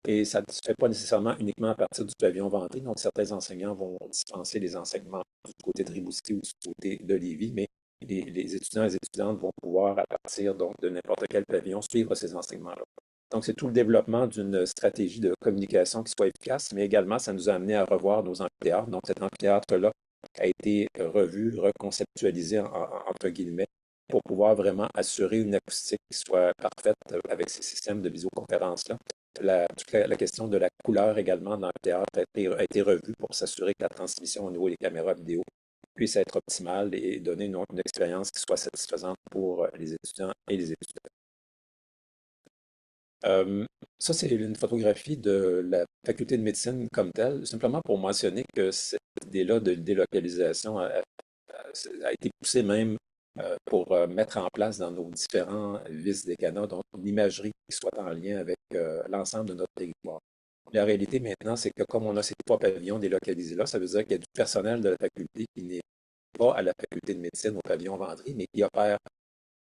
Speaker 4: Et ça ne se fait pas nécessairement uniquement à partir du pavillon Vendry, donc certains enseignants vont dispenser les enseignements du côté de Rimouski ou du côté de Lévis, mais les étudiants et les étudiantes vont pouvoir, à partir donc, de n'importe quel pavillon, suivre ces enseignements-là. Donc, c'est tout le développement d'une stratégie de communication qui soit efficace, mais également, ça nous a amené à revoir nos amphithéâtres. Donc, cet amphithéâtre-là a été revu, reconceptualisé, entre guillemets, pour pouvoir vraiment assurer une acoustique qui soit parfaite avec ces systèmes de visioconférence-là. Toute la question de la couleur également dans l'amphithéâtre a été revue pour s'assurer que la transmission au niveau des caméras vidéo puisse être optimale et donner une expérience qui soit satisfaisante pour les étudiants et les étudiantes. Ça, c'est une photographie de la faculté de médecine comme telle, simplement pour mentionner que cette idée-là de délocalisation a été poussée même pour mettre en place dans nos différents vice-décanats, donc une imagerie qui soit en lien avec l'ensemble de notre territoire. La réalité maintenant, c'est que comme on a ces 3 pavillons délocalisés là, ça veut dire qu'il y a du personnel de la faculté qui n'est pas à la faculté de médecine au pavillon Vendry, mais qui opère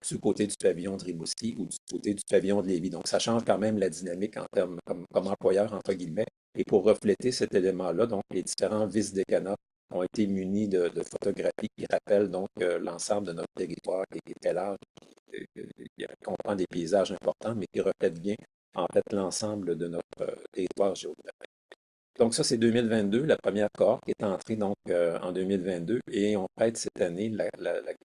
Speaker 4: du côté du pavillon de Rimouski ou du côté du pavillon de Lévis. Donc, ça change quand même la dynamique en termes comme employeur, entre guillemets. Et pour refléter cet élément-là, donc, les différents vice-décanats ont été munis de photographies qui rappellent donc l'ensemble de notre territoire qui est très large, qui comprend des paysages importants, mais qui reflète bien, en fait, l'ensemble de notre territoire géographique. Donc ça, c'est 2022, la première cohorte qui est entrée donc en 2022 et on fête cette année la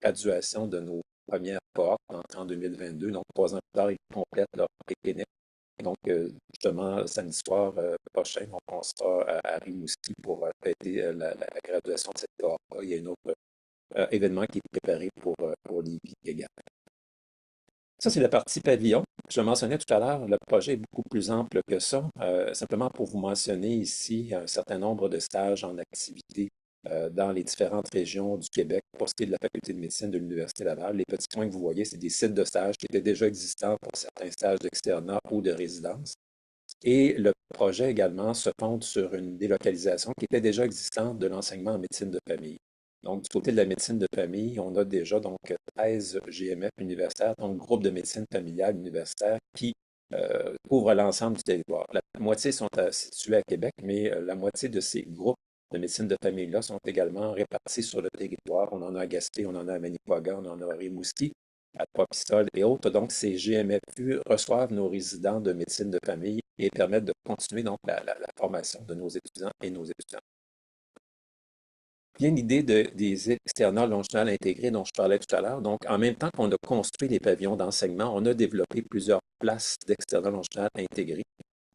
Speaker 4: graduation de nos premières cohortes entrées en 2022. Donc 3 ans plus tard, ils complètent leur préclinique. Donc justement, samedi soir prochain, on sera à Rimouski pour fêter la graduation de cette cohorte-là. Il y a un autre événement qui est préparé pour Lévis également. Ça, c'est la partie pavillon. Je le mentionnais tout à l'heure, le projet est beaucoup plus ample que ça. Simplement pour vous mentionner ici un certain nombre de stages en activité dans les différentes régions du Québec pour ce qui est de la faculté de médecine de l'Université Laval. Les petits points que vous voyez, c'est des sites de stage qui étaient déjà existants pour certains stages d'externat ou de résidence. Et le projet également se fonde sur une délocalisation qui était déjà existante de l'enseignement en médecine de famille. Donc, du côté de la médecine de famille, on a déjà donc 13 GMF universitaires, donc groupe de médecine familiale universitaire qui couvrent l'ensemble du territoire. La moitié sont situés à Québec, mais la moitié de ces groupes de médecine de famille-là sont également répartis sur le territoire. On en a à Gaspé, on en a à Manicouagan, on en a à Rimouski, à Trois-Pistoles et autres. Donc, ces GMFU reçoivent nos résidents de médecine de famille et permettent de continuer donc la formation de nos étudiants et nos étudiantes. Bien l'idée des externats longitudinales intégrés dont je parlais tout à l'heure. Donc, en même temps qu'on a construit les pavillons d'enseignement, on a développé plusieurs places d'externats longitudinales intégrés.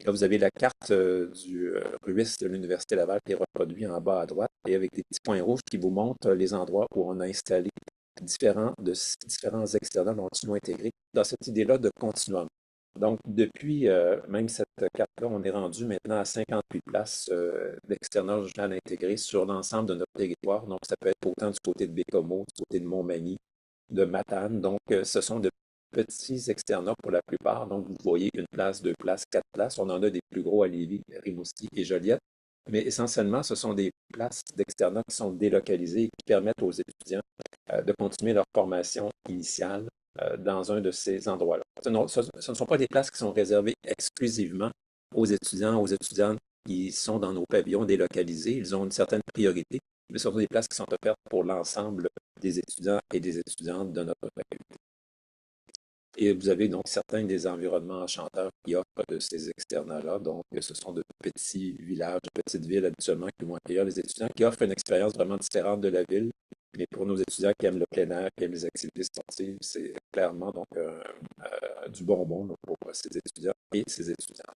Speaker 4: Là, vous avez la carte du RUIS de l'Université Laval qui est reproduite en bas à droite et avec des petits points rouges qui vous montrent les endroits où on a installé différents externats dont ils sont intégrés dans cette idée-là de continuum. Donc, depuis même cette carte-là, on est rendu maintenant à 58 places d'externat régional intégrés sur l'ensemble de notre territoire. Donc, ça peut être autant du côté de Bécomo, du côté de Montmagny, de Matane. Donc, ce sont de petits externats pour la plupart. Donc, vous voyez une place, deux places, quatre places. On en a des plus gros à Lévis, Rimouski et Joliette. Mais essentiellement, ce sont des places d'externat qui sont délocalisées et qui permettent aux étudiants de continuer leur formation initiale dans un de ces endroits-là. Ce ne sont pas des places qui sont réservées exclusivement aux étudiants, aux étudiantes qui sont dans nos pavillons délocalisés. Ils ont une certaine priorité, mais ce sont des places qui sont offertes pour l'ensemble des étudiants et des étudiantes de notre faculté. Et vous avez donc certains des environnements enchanteurs qui offrent de ces externats-là. Donc, ce sont de petits villages, de petites villes habituellement qui vont accueillir les étudiants, qui offrent une expérience vraiment différente de la ville. Mais pour nos étudiants qui aiment le plein air, qui aiment les activités sportives, c'est clairement donc du bonbon là, pour ces étudiants et ces étudiantes.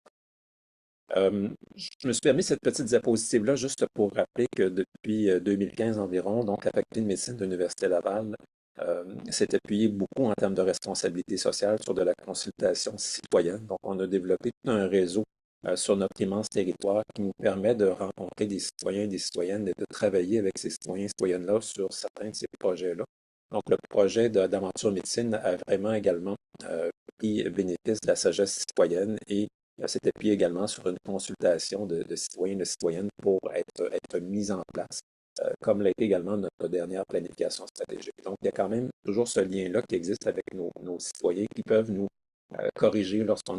Speaker 4: Je me suis permis cette petite diapositive-là juste pour rappeler que depuis 2015 environ, donc la faculté de médecine de l'Université Laval s'est appuyée beaucoup en termes de responsabilité sociale sur de la consultation citoyenne. Donc, on a développé tout un réseau sur notre immense territoire qui nous permet de rencontrer des citoyens et des citoyennes et de travailler avec ces citoyens et citoyennes-là sur certains de ces projets-là. Donc, le projet d'Aventure Médecine a vraiment également pris bénéfice de la sagesse citoyenne et s'est appuyé également sur une consultation de citoyens et de citoyennes pour être mise en place, comme l'a été également notre dernière planification stratégique. Donc, il y a quand même toujours ce lien-là qui existe avec nos citoyens qui peuvent nous corriger lorsqu'on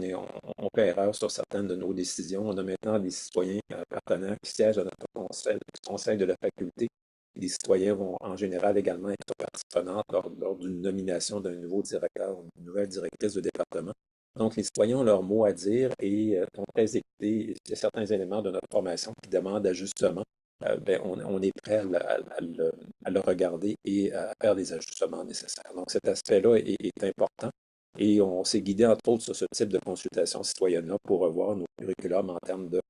Speaker 4: fait erreur sur certaines de nos décisions. On a maintenant des citoyens partenaires qui siègent à notre conseil de la faculté. Les citoyens vont en général également être partie prenante lors d'une nomination d'un nouveau directeur ou d'une nouvelle directrice de département. Donc, les citoyens ont leur mot à dire et sont très écoutés. Il y a certains éléments de notre formation qui demandent ajustement. On est prêt à le regarder et à faire les ajustements nécessaires. Donc, cet aspect-là est important et on s'est guidé entre autres sur ce type de consultation citoyenne-là pour revoir nos curriculums en termes de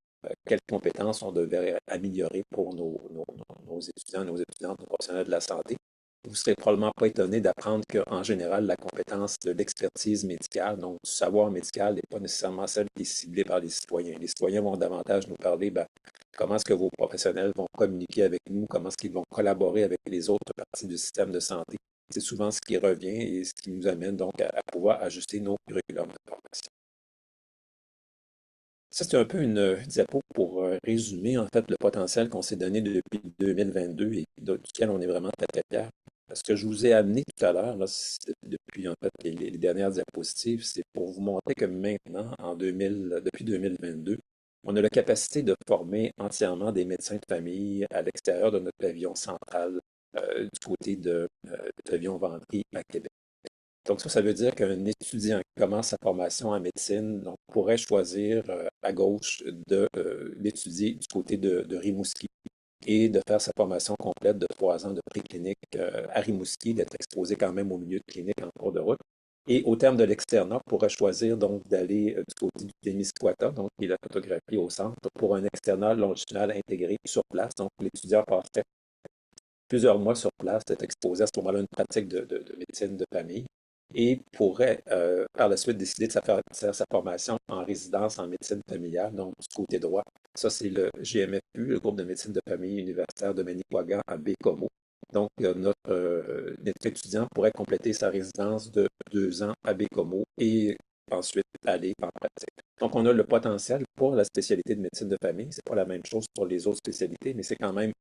Speaker 4: quelles compétences on devait améliorer pour nos étudiants, nos étudiantes, nos professionnels de la santé. Vous ne serez probablement pas étonné d'apprendre qu'en général, la compétence de l'expertise médicale, donc du savoir médical, n'est pas nécessairement celle qui est ciblée par les citoyens. Les citoyens vont davantage nous parler comment est-ce que vos professionnels vont communiquer avec nous, comment est-ce qu'ils vont collaborer avec les autres parties du système de santé. C'est souvent ce qui revient et ce qui nous amène donc à pouvoir ajuster nos curriculums de formation. Ça, c'est un peu une diapo pour résumer en fait le potentiel qu'on s'est donné depuis 2022 et duquel on est vraiment très, très fiers. Ce que je vous ai amené tout à l'heure, là, depuis en fait les dernières diapositives, c'est pour vous montrer que maintenant, depuis 2022, on a la capacité de former entièrement des médecins de famille à l'extérieur de notre pavillon central du côté de pavillon Vendry à Québec. Donc ça veut dire qu'un étudiant qui commence sa formation en médecine donc, pourrait choisir à gauche d'étudier du côté de Rimouski et de faire sa formation complète de 3 ans de préclinique à Rimouski, d'être exposé quand même au milieu de clinique en cours de route. Et au terme de l'externat, pourrait choisir donc d'aller du côté du Témiscouata, donc qui est la photographie au centre, pour un externat longitudinal intégré sur place. Donc l'étudiant passerait plusieurs mois sur place, d'être exposé à ce moment-là à une pratique de médecine de famille et pourrait par la suite décider de faire sa formation en résidence en médecine familiale, donc du côté droit. Ça, c'est le GMFU, le groupe de médecine de famille universitaire de Manicouagan à Bécomo. Donc, notre étudiant pourrait compléter sa résidence de 2 ans à Bécomo et ensuite aller en pratique. Donc, on a le potentiel pour la spécialité de médecine de famille. Ce n'est pas la même chose pour les autres spécialités, mais c'est quand même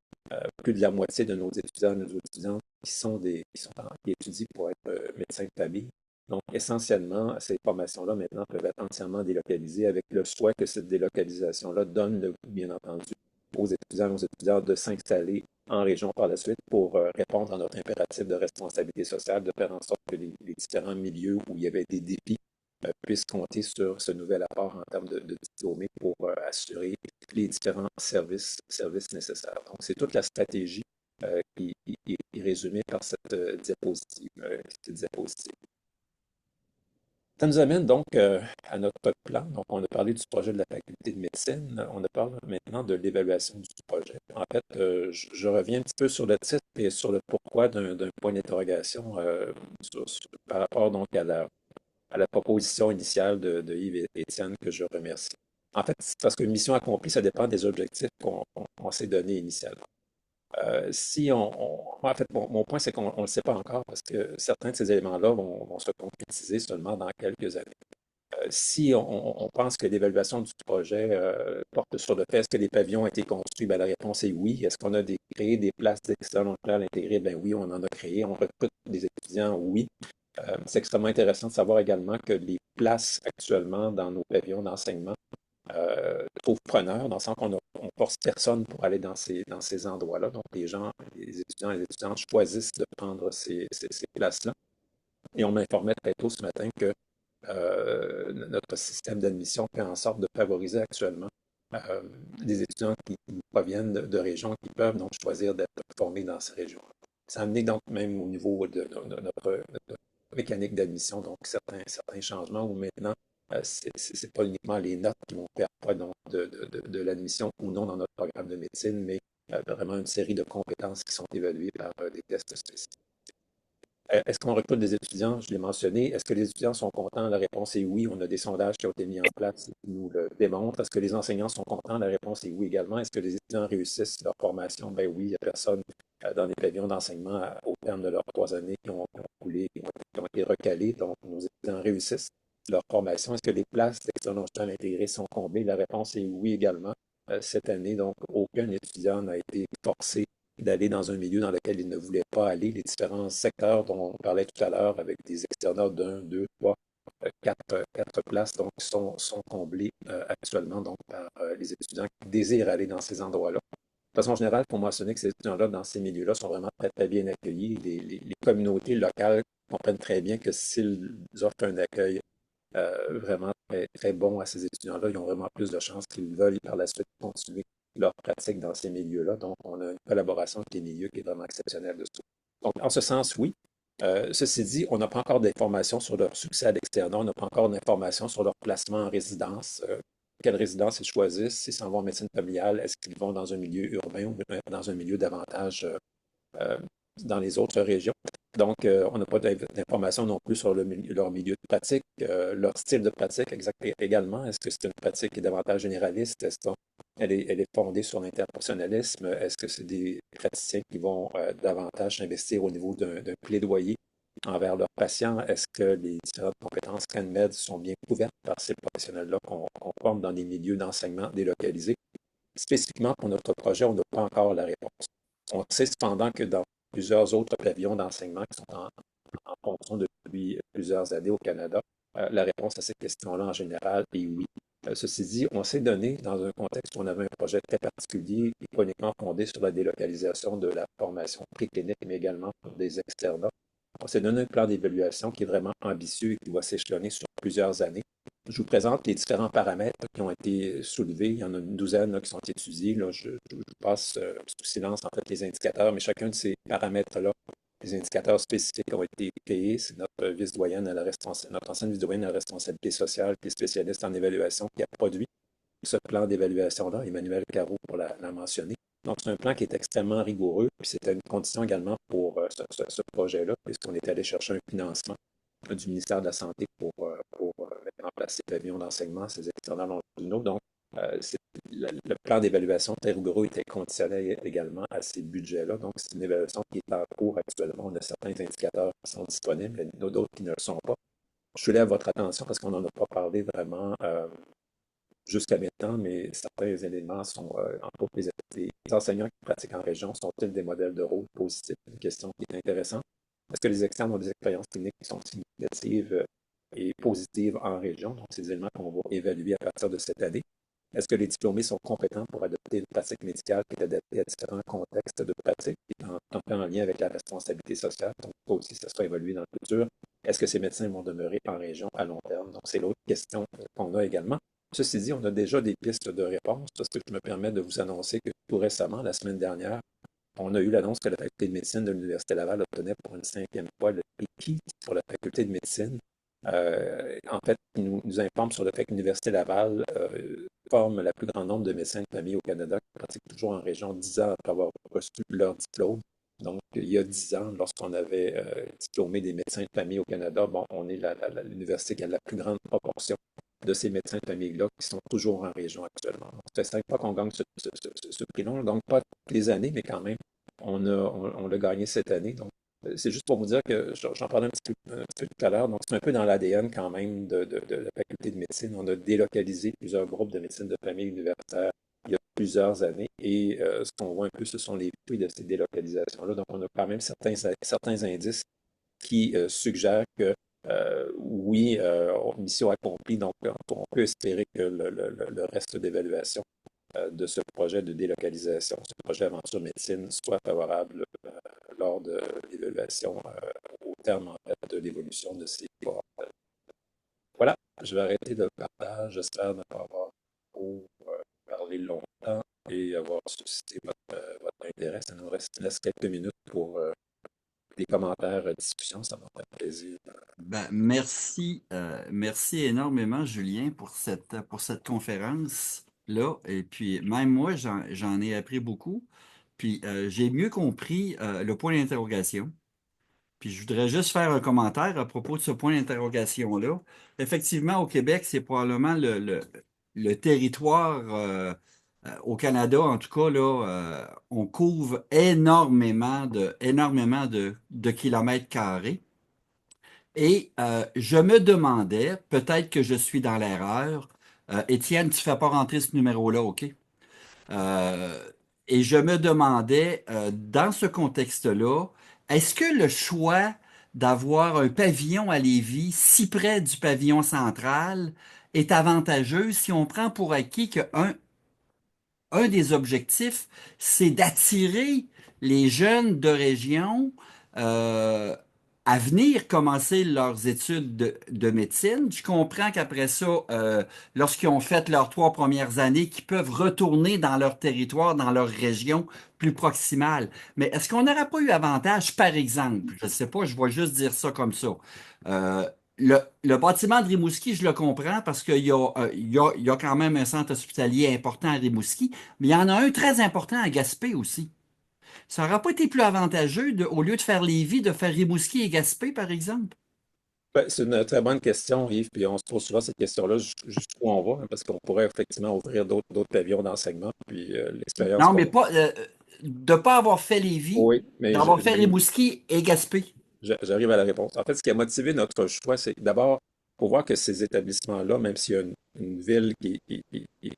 Speaker 4: plus de la moitié de nos étudiants et nos étudiantes qui étudient pour être médecins de famille. Donc, essentiellement, ces formations-là, maintenant, peuvent être entièrement délocalisées avec le souhait que cette délocalisation-là donne le goût, bien entendu, aux étudiants et aux étudiantes de s'installer en région par la suite pour répondre à notre impératif de responsabilité sociale, de faire en sorte que les différents milieux où il y avait des défis puissent compter sur ce nouvel apport en termes de diplômés pour assurer les différents services nécessaires. Donc, c'est toute la stratégie qui est résumée par cette diapositive. Ça nous amène donc à notre plan. Donc, on a parlé du projet de la faculté de médecine. On a parlé maintenant de l'évaluation du projet. En fait, je reviens un petit peu sur le titre et sur le pourquoi d'un point d'interrogation par rapport donc à la proposition initiale de Yves et Étienne que je remercie. En fait, c'est parce que mission accomplie, ça dépend des objectifs qu'on s'est donnés initialement. Si en fait, mon point, c'est qu'on ne le sait pas encore parce que certains de ces éléments-là vont se concrétiser seulement dans quelques années. Si on pense que l'évaluation du projet porte sur le fait est-ce que les pavillons ont été construits, ben, la réponse est oui. Est-ce qu'on a créé des places d'excellence intégrées? Ben oui, on en a créé. On recrute des étudiants, oui. C'est extrêmement intéressant de savoir également que les places actuellement dans nos pavillons d'enseignement trouvent preneur, dans le sens qu'on ne force personne pour aller dans ces endroits-là. Donc, les gens, les étudiants et les étudiantes choisissent de prendre ces places-là. Et on m'informait très tôt ce matin que notre système d'admission fait en sorte de favoriser actuellement euh, des étudiants qui proviennent de régions qui peuvent donc choisir d'être formés dans ces régions. Ça a amené donc même au niveau de notre mécanique d'admission, donc certains changements où maintenant, c'est pas uniquement les notes qui vont faire part donc, de l'admission ou non dans notre programme de médecine, mais vraiment une série de compétences qui sont évaluées par des tests spécifiques. Est-ce qu'on recrute des étudiants? Je l'ai mentionné. Est-ce que les étudiants sont contents? La réponse est oui. On a des sondages qui ont été mis en place qui nous le démontrent. Est-ce que les enseignants sont contents? La réponse est oui également. Est-ce que les étudiants réussissent leur formation? Ben oui, il n'y a personne dans les pavillons d'enseignement au terme de leurs 3 années qui ont coulé, qui ont été recalés. Donc, nos étudiants réussissent leur formation. Est-ce que les places d'excellence intégrées sont comblées? La réponse est oui également. Cette année, donc, aucun étudiant n'a été forcé d'aller dans un milieu dans lequel ils ne voulaient pas aller. Les différents secteurs dont on parlait tout à l'heure avec des externats d'un, deux, trois, quatre places donc, sont comblés actuellement donc, par les étudiants qui désirent aller dans ces endroits-là. De façon générale, pour mentionner que ces étudiants-là, dans ces milieux-là, sont vraiment très, très bien accueillis. Les communautés locales comprennent très bien que s'ils offrent un accueil vraiment très, très bon à ces étudiants-là, ils ont vraiment plus de chances qu'ils veulent par la suite continuer leur pratique dans ces milieux-là. Donc, on a une collaboration avec les milieux qui est vraiment exceptionnelle de tout. Donc, en ce sens, oui. Ceci dit, on n'a pas encore d'informations sur leur succès à l'externat, on n'a pas encore d'informations sur leur placement en résidence, quelle résidence ils choisissent, s'ils s'en vont en médecine familiale, est-ce qu'ils vont dans un milieu urbain ou dans un milieu davantage euh, dans les autres régions. Donc, on n'a pas d'informations non plus sur leur milieu de pratique, leur style de pratique également. Est-ce que c'est une pratique qui est davantage généraliste? Est-ce qu'elle elle est fondée sur l'interpersonnalisme? Est-ce que c'est des praticiens qui vont davantage s'investir au niveau d'un plaidoyer envers leurs patients? Est-ce que les différentes compétences CanMed sont bien couvertes par ces professionnels-là qu'on forme dans des milieux d'enseignement délocalisés? Spécifiquement pour notre projet, on n'a pas encore la réponse. On sait cependant que dans plusieurs autres pavillons d'enseignement qui sont en fonction depuis plusieurs années au Canada, la réponse à ces questions-là en général est oui. Ceci dit, on s'est donné dans un contexte où on avait un projet très particulier et pas uniquement fondé sur la délocalisation de la formation préclinique, mais également pour des externats. On s'est donné un plan d'évaluation qui est vraiment ambitieux et qui va s'échelonner sur plusieurs années. Je vous présente les différents paramètres qui ont été soulevés. Il y en a une douzaine là, qui sont étudiés. Là, je passe sous silence en fait les indicateurs, mais chacun de ces paramètres-là, les indicateurs spécifiques ont été créés. C'est notre vice-doyenne notre ancienne vice-doyenne à la responsabilité sociale qui est spécialiste en évaluation qui a produit ce plan d'évaluation-là, Emmanuel Caro pour la mentionner. Donc, c'est un plan qui est extrêmement rigoureux, puis c'était une condition également pour ce projet-là, puisqu'on est allé chercher un financement du ministère de la Santé pour mettre en place ces pavillons d'enseignement, ces externats longitudinaux. Donc, le plan d'évaluation très rigoureux était conditionné également à ces budgets-là. Donc, c'est une évaluation qui est en cours actuellement. On a certains indicateurs qui sont disponibles, et d'autres qui ne le sont pas. Je soulève votre attention parce qu'on n'en a pas parlé vraiment jusqu'à maintenant, mais certains éléments sont, entre autres, les enseignants qui pratiquent en région sont-ils des modèles de rôle positifs? Une question qui est intéressante. Est-ce que les externes ont des expériences cliniques qui sont significatives et positives en région? Donc, c'est des éléments qu'on va évaluer à partir de cette année. Est-ce que les diplômés sont compétents pour adopter une pratique médicale qui est adaptée à différents contextes de pratique, en lien avec la responsabilité sociale? Donc, ça aussi, ça sera évalué dans le futur. Est-ce que ces médecins vont demeurer en région à long terme? Donc, c'est l'autre question qu'on a également. Ceci dit, on a déjà des pistes de réponse parce que je me permets de vous annoncer que tout récemment, la semaine dernière, on a eu l'annonce que la faculté de médecine de l'Université Laval obtenait pour une 5e fois le prix pour la faculté de médecine En fait, qui nous informe sur le fait que l'Université Laval forme le plus grand nombre de médecins de famille au Canada, qui pratiquent toujours en région 10 ans après avoir reçu leur diplôme. Donc, il y a 10 ans, lorsqu'on avait diplômé des médecins de famille au Canada, bon, on est l'université qui a la plus grande proportion de ces médecins de famille-là qui sont toujours en région actuellement. Donc, ça fait 5 fois qu'on gagne ce prix-là. On ne le gagne pas toutes les années, mais quand même, on l'a gagné cette année. Donc, c'est juste pour vous dire que j'en parlais un petit peu tout à l'heure. Donc, c'est un peu dans l'ADN quand même de la faculté de médecine. On a délocalisé plusieurs groupes de médecine de famille universitaire il y a plusieurs années. Et ce qu'on voit un peu, ce sont les fruits de ces délocalisations-là. Donc, on a quand même certains indices qui suggèrent que oui, mission accomplie. Donc, on peut espérer que le reste d'évaluation de ce projet de délocalisation, ce projet Aventure Médecine, soit favorable lors de l'évaluation au terme en fait, de l'évolution de ces cohortes. Voilà, je vais arrêter le partage. J'espère ne pas avoir trop parlé longtemps et avoir suscité votre intérêt. Ça nous laisse quelques minutes pour des commentaires, discussions. Ça m'a fait plaisir.
Speaker 2: Ben, merci énormément, Julien, pour cette conférence-là. Et puis, même moi, j'en ai appris beaucoup. Puis, j'ai mieux compris le point d'interrogation. Puis, je voudrais juste faire un commentaire à propos de ce point d'interrogation-là. Effectivement, au Québec, c'est probablement le territoire, au Canada, en tout cas, là, on couvre énormément de kilomètres carrés. Et je me demandais, peut-être que je suis dans l'erreur, Étienne, tu ne fais pas rentrer ce numéro-là, OK? Euh, et je me demandais, dans ce contexte-là, est-ce que le choix d'avoir un pavillon à Lévis si près du pavillon central est avantageux si on prend pour acquis un des objectifs, c'est d'attirer les jeunes de région euh, à venir commencer leurs études de médecine. Je comprends qu'après ça, lorsqu'ils ont fait leurs 3 premières années, qu'ils peuvent retourner dans leur territoire, dans leur région plus proximale. Mais est-ce qu'on n'aurait pas eu avantage, par exemple, je ne sais pas, je vais juste dire ça comme ça, euh, le bâtiment de Rimouski, je le comprends parce qu'il y a quand même un centre hospitalier important à Rimouski, mais il y en a un très important à Gaspé aussi. Ça n'aurait pas été plus avantageux, au lieu de faire Lévis, de faire Rimouski et Gaspé, par exemple?
Speaker 4: Ben, c'est une très bonne question, Yves, puis on se pose souvent cette question-là jusqu'où on va, hein, parce qu'on pourrait effectivement ouvrir d'autres pavillons d'enseignement, puis l'expérience
Speaker 2: Non,
Speaker 4: qu'on
Speaker 2: mais
Speaker 4: a.
Speaker 2: pas de ne pas avoir fait Lévis,
Speaker 4: Oui, mais
Speaker 2: d'avoir fait Rimouski et Gaspé.
Speaker 4: j'arrive à la réponse. En fait, ce qui a motivé notre choix, c'est d'abord, pour voir que ces établissements-là, même s'il y a une ville qui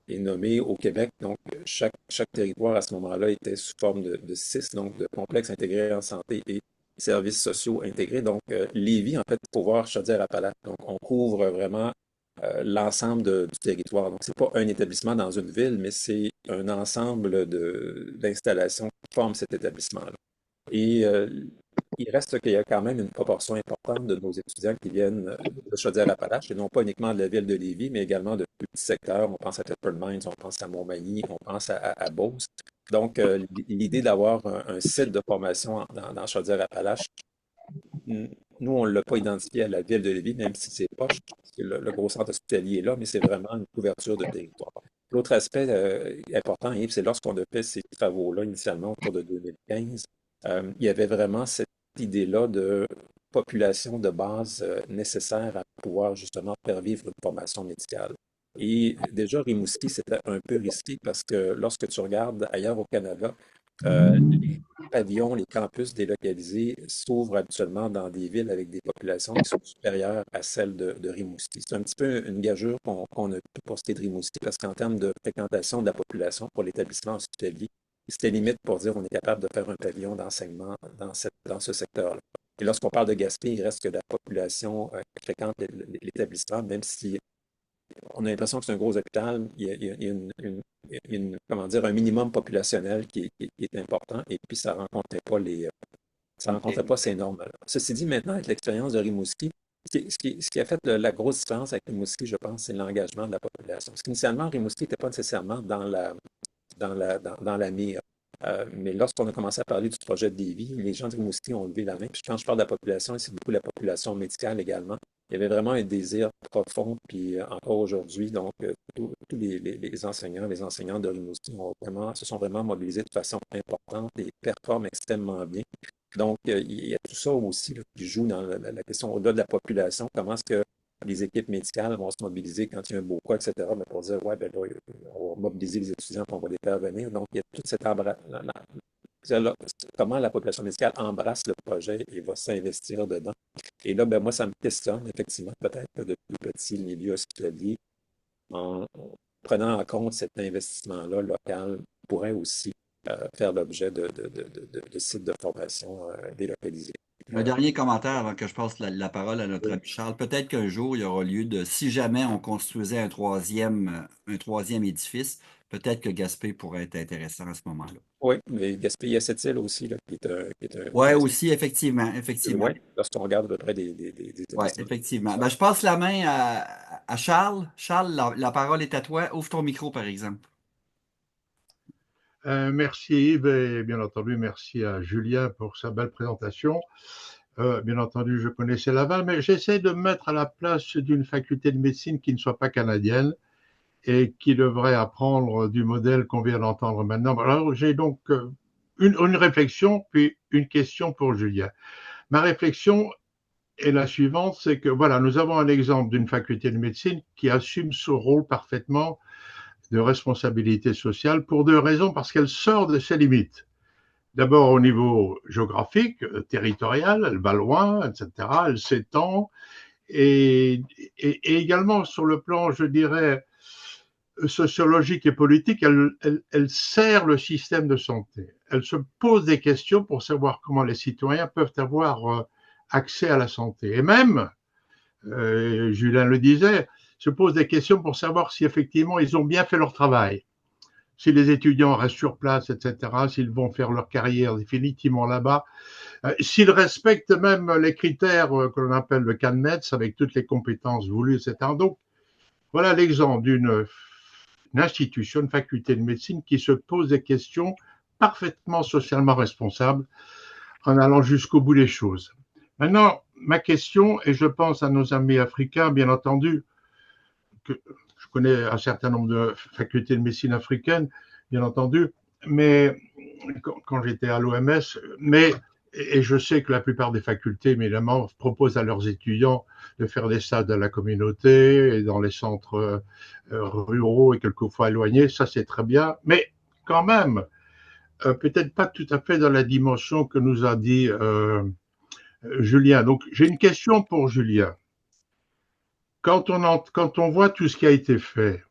Speaker 4: est nommée au Québec, donc chaque territoire à ce moment-là était sous forme de CIS, donc de complexes intégrés en santé et services sociaux intégrés. Donc, Lévis, en fait, pour voir Chaudière-Appalaches. Donc, on couvre vraiment l'ensemble du territoire. Donc, c'est pas un établissement dans une ville, mais c'est un ensemble d'installations qui forment cet établissement-là. Et il reste qu'il y a quand même une proportion importante de nos étudiants qui viennent de Chaudière-Appalaches, et non pas uniquement de la ville de Lévis, mais également de plus petits secteurs. On pense à Thetford Mines, on pense à Montmagny, on pense à Beauce. Donc, l'idée d'avoir un site de formation dans Chaudière-Appalaches, nous, on ne l'a pas identifié à la ville de Lévis, même si c'est proche, parce que le gros centre hospitalier est là, mais c'est vraiment une couverture de territoire. L'autre aspect important, Yves, c'est lorsqu'on a fait ces travaux-là initialement autour de 2015, il y avait vraiment cette idée-là de population de base nécessaire à pouvoir justement faire vivre une formation médicale. Et déjà, Rimouski, c'était un peu risqué parce que lorsque tu regardes ailleurs au Canada, les pavillons, les campus délocalisés s'ouvrent habituellement dans des villes avec des populations qui sont supérieures à celles de Rimouski. C'est un petit peu une gageure qu'on a pu pour ce qui est de Rimouski parce qu'en termes de fréquentation de la population pour l'établissement hospitalier, c'était limite pour dire on est capable de faire un pavillon d'enseignement dans ce secteur-là. Et lorsqu'on parle de Gaspé, il reste que la population qui fréquente l'établissement, même si on a l'impression que c'est un gros hôpital. Il y a comment dire, un minimum populationnel qui est important et puis ça rencontrait
Speaker 2: OK.
Speaker 4: pas ces normes-là. Ceci dit, maintenant, avec l'expérience de Rimouski, ce qui a fait la grosse différence avec Rimouski, je pense, c'est l'engagement de la population. Parce qu'initialement, Rimouski n'était pas nécessairement dans la mire. Mais lorsqu'on a commencé à parler du projet de Lévis, les gens de Rimouski ont levé la main. Puis quand je parle de la population, c'est beaucoup la population médicale également. il y avait vraiment un désir profond, puis encore aujourd'hui, donc tous les enseignants, les enseignantes de Rimouski se sont vraiment mobilisés de façon importante et performent extrêmement bien. Donc, il y a tout ça aussi là, qui joue dans la question au-delà de la population. Comment est-ce que les équipes médicales vont se mobiliser quand il y a un beau cas, etc., mais pour dire, ouais, ben là, on va mobiliser les étudiants, puis on va les faire venir. Donc, il y a tout cet comment la population médicale embrasse le projet et va s'investir dedans. Et là, ben, moi, ça me questionne, effectivement, peut-être que depuis petit, le milieu hospitalier, en prenant en compte cet investissement-là local, pourrait aussi faire l'objet de sites de formation délocalisés.
Speaker 2: Un dernier commentaire avant que je passe la parole à notre ami Charles. Peut-être qu'un jour, il y aura lieu de, si jamais on construisait un troisième édifice, peut-être que Gaspé pourrait être intéressant à ce moment-là.
Speaker 4: Oui, mais Gaspé, il y a cette île aussi, là, qui est
Speaker 2: Ouais,
Speaker 4: un
Speaker 2: aussi, effectivement,
Speaker 4: peu
Speaker 2: effectivement.
Speaker 4: loin, lorsqu'on regarde à peu près des
Speaker 2: Ouais,
Speaker 4: établissements.
Speaker 2: effectivement. Ben, je passe la main à Charles. Charles, la parole est à toi. Ouvre ton micro, par exemple.
Speaker 1: Merci Yves et bien entendu merci à Julien pour sa belle présentation. Bien entendu, je connaissais Laval, mais j'essaie de me mettre à la place d'une faculté de médecine qui ne soit pas canadienne et qui devrait apprendre du modèle qu'on vient d'entendre maintenant. Alors, j'ai donc une réflexion, puis une question pour Julien. Ma réflexion est la suivante, c'est que voilà, nous avons un exemple d'une faculté de médecine qui assume ce rôle parfaitement de responsabilité sociale pour deux raisons, parce qu'elle sort de ses limites. D'abord au niveau géographique, territorial, elle va loin, etc., elle s'étend, et également sur le plan, je dirais, sociologique et politique, elle sert le système de santé. Elle se pose des questions pour savoir comment les citoyens peuvent avoir accès à la santé. Et même, Julien le disait, se pose des questions pour savoir si effectivement ils ont bien fait leur travail, si les étudiants restent sur place, etc., s'ils vont faire leur carrière définitivement là-bas, s'ils respectent même les critères que l'on appelle le CANMEDS avec toutes les compétences voulues, etc. Donc, voilà l'exemple d'une institution, une faculté de médecine qui se pose des questions parfaitement socialement responsables en allant jusqu'au bout des choses. Maintenant, ma question, et je pense à nos amis africains, bien entendu, que je connais un certain nombre de facultés de médecine africaines, bien entendu, mais quand j'étais à l'OMS, mais et je sais que la plupart des facultés, évidemment, proposent à leurs étudiants de faire des stages dans la communauté et dans les centres ruraux et quelquefois éloignés. Ça, c'est très bien. Mais quand même, peut-être pas tout à fait dans la dimension que nous a dit Julien. Donc, j'ai une question pour Julien. Quand on voit tout ce qui a été fait,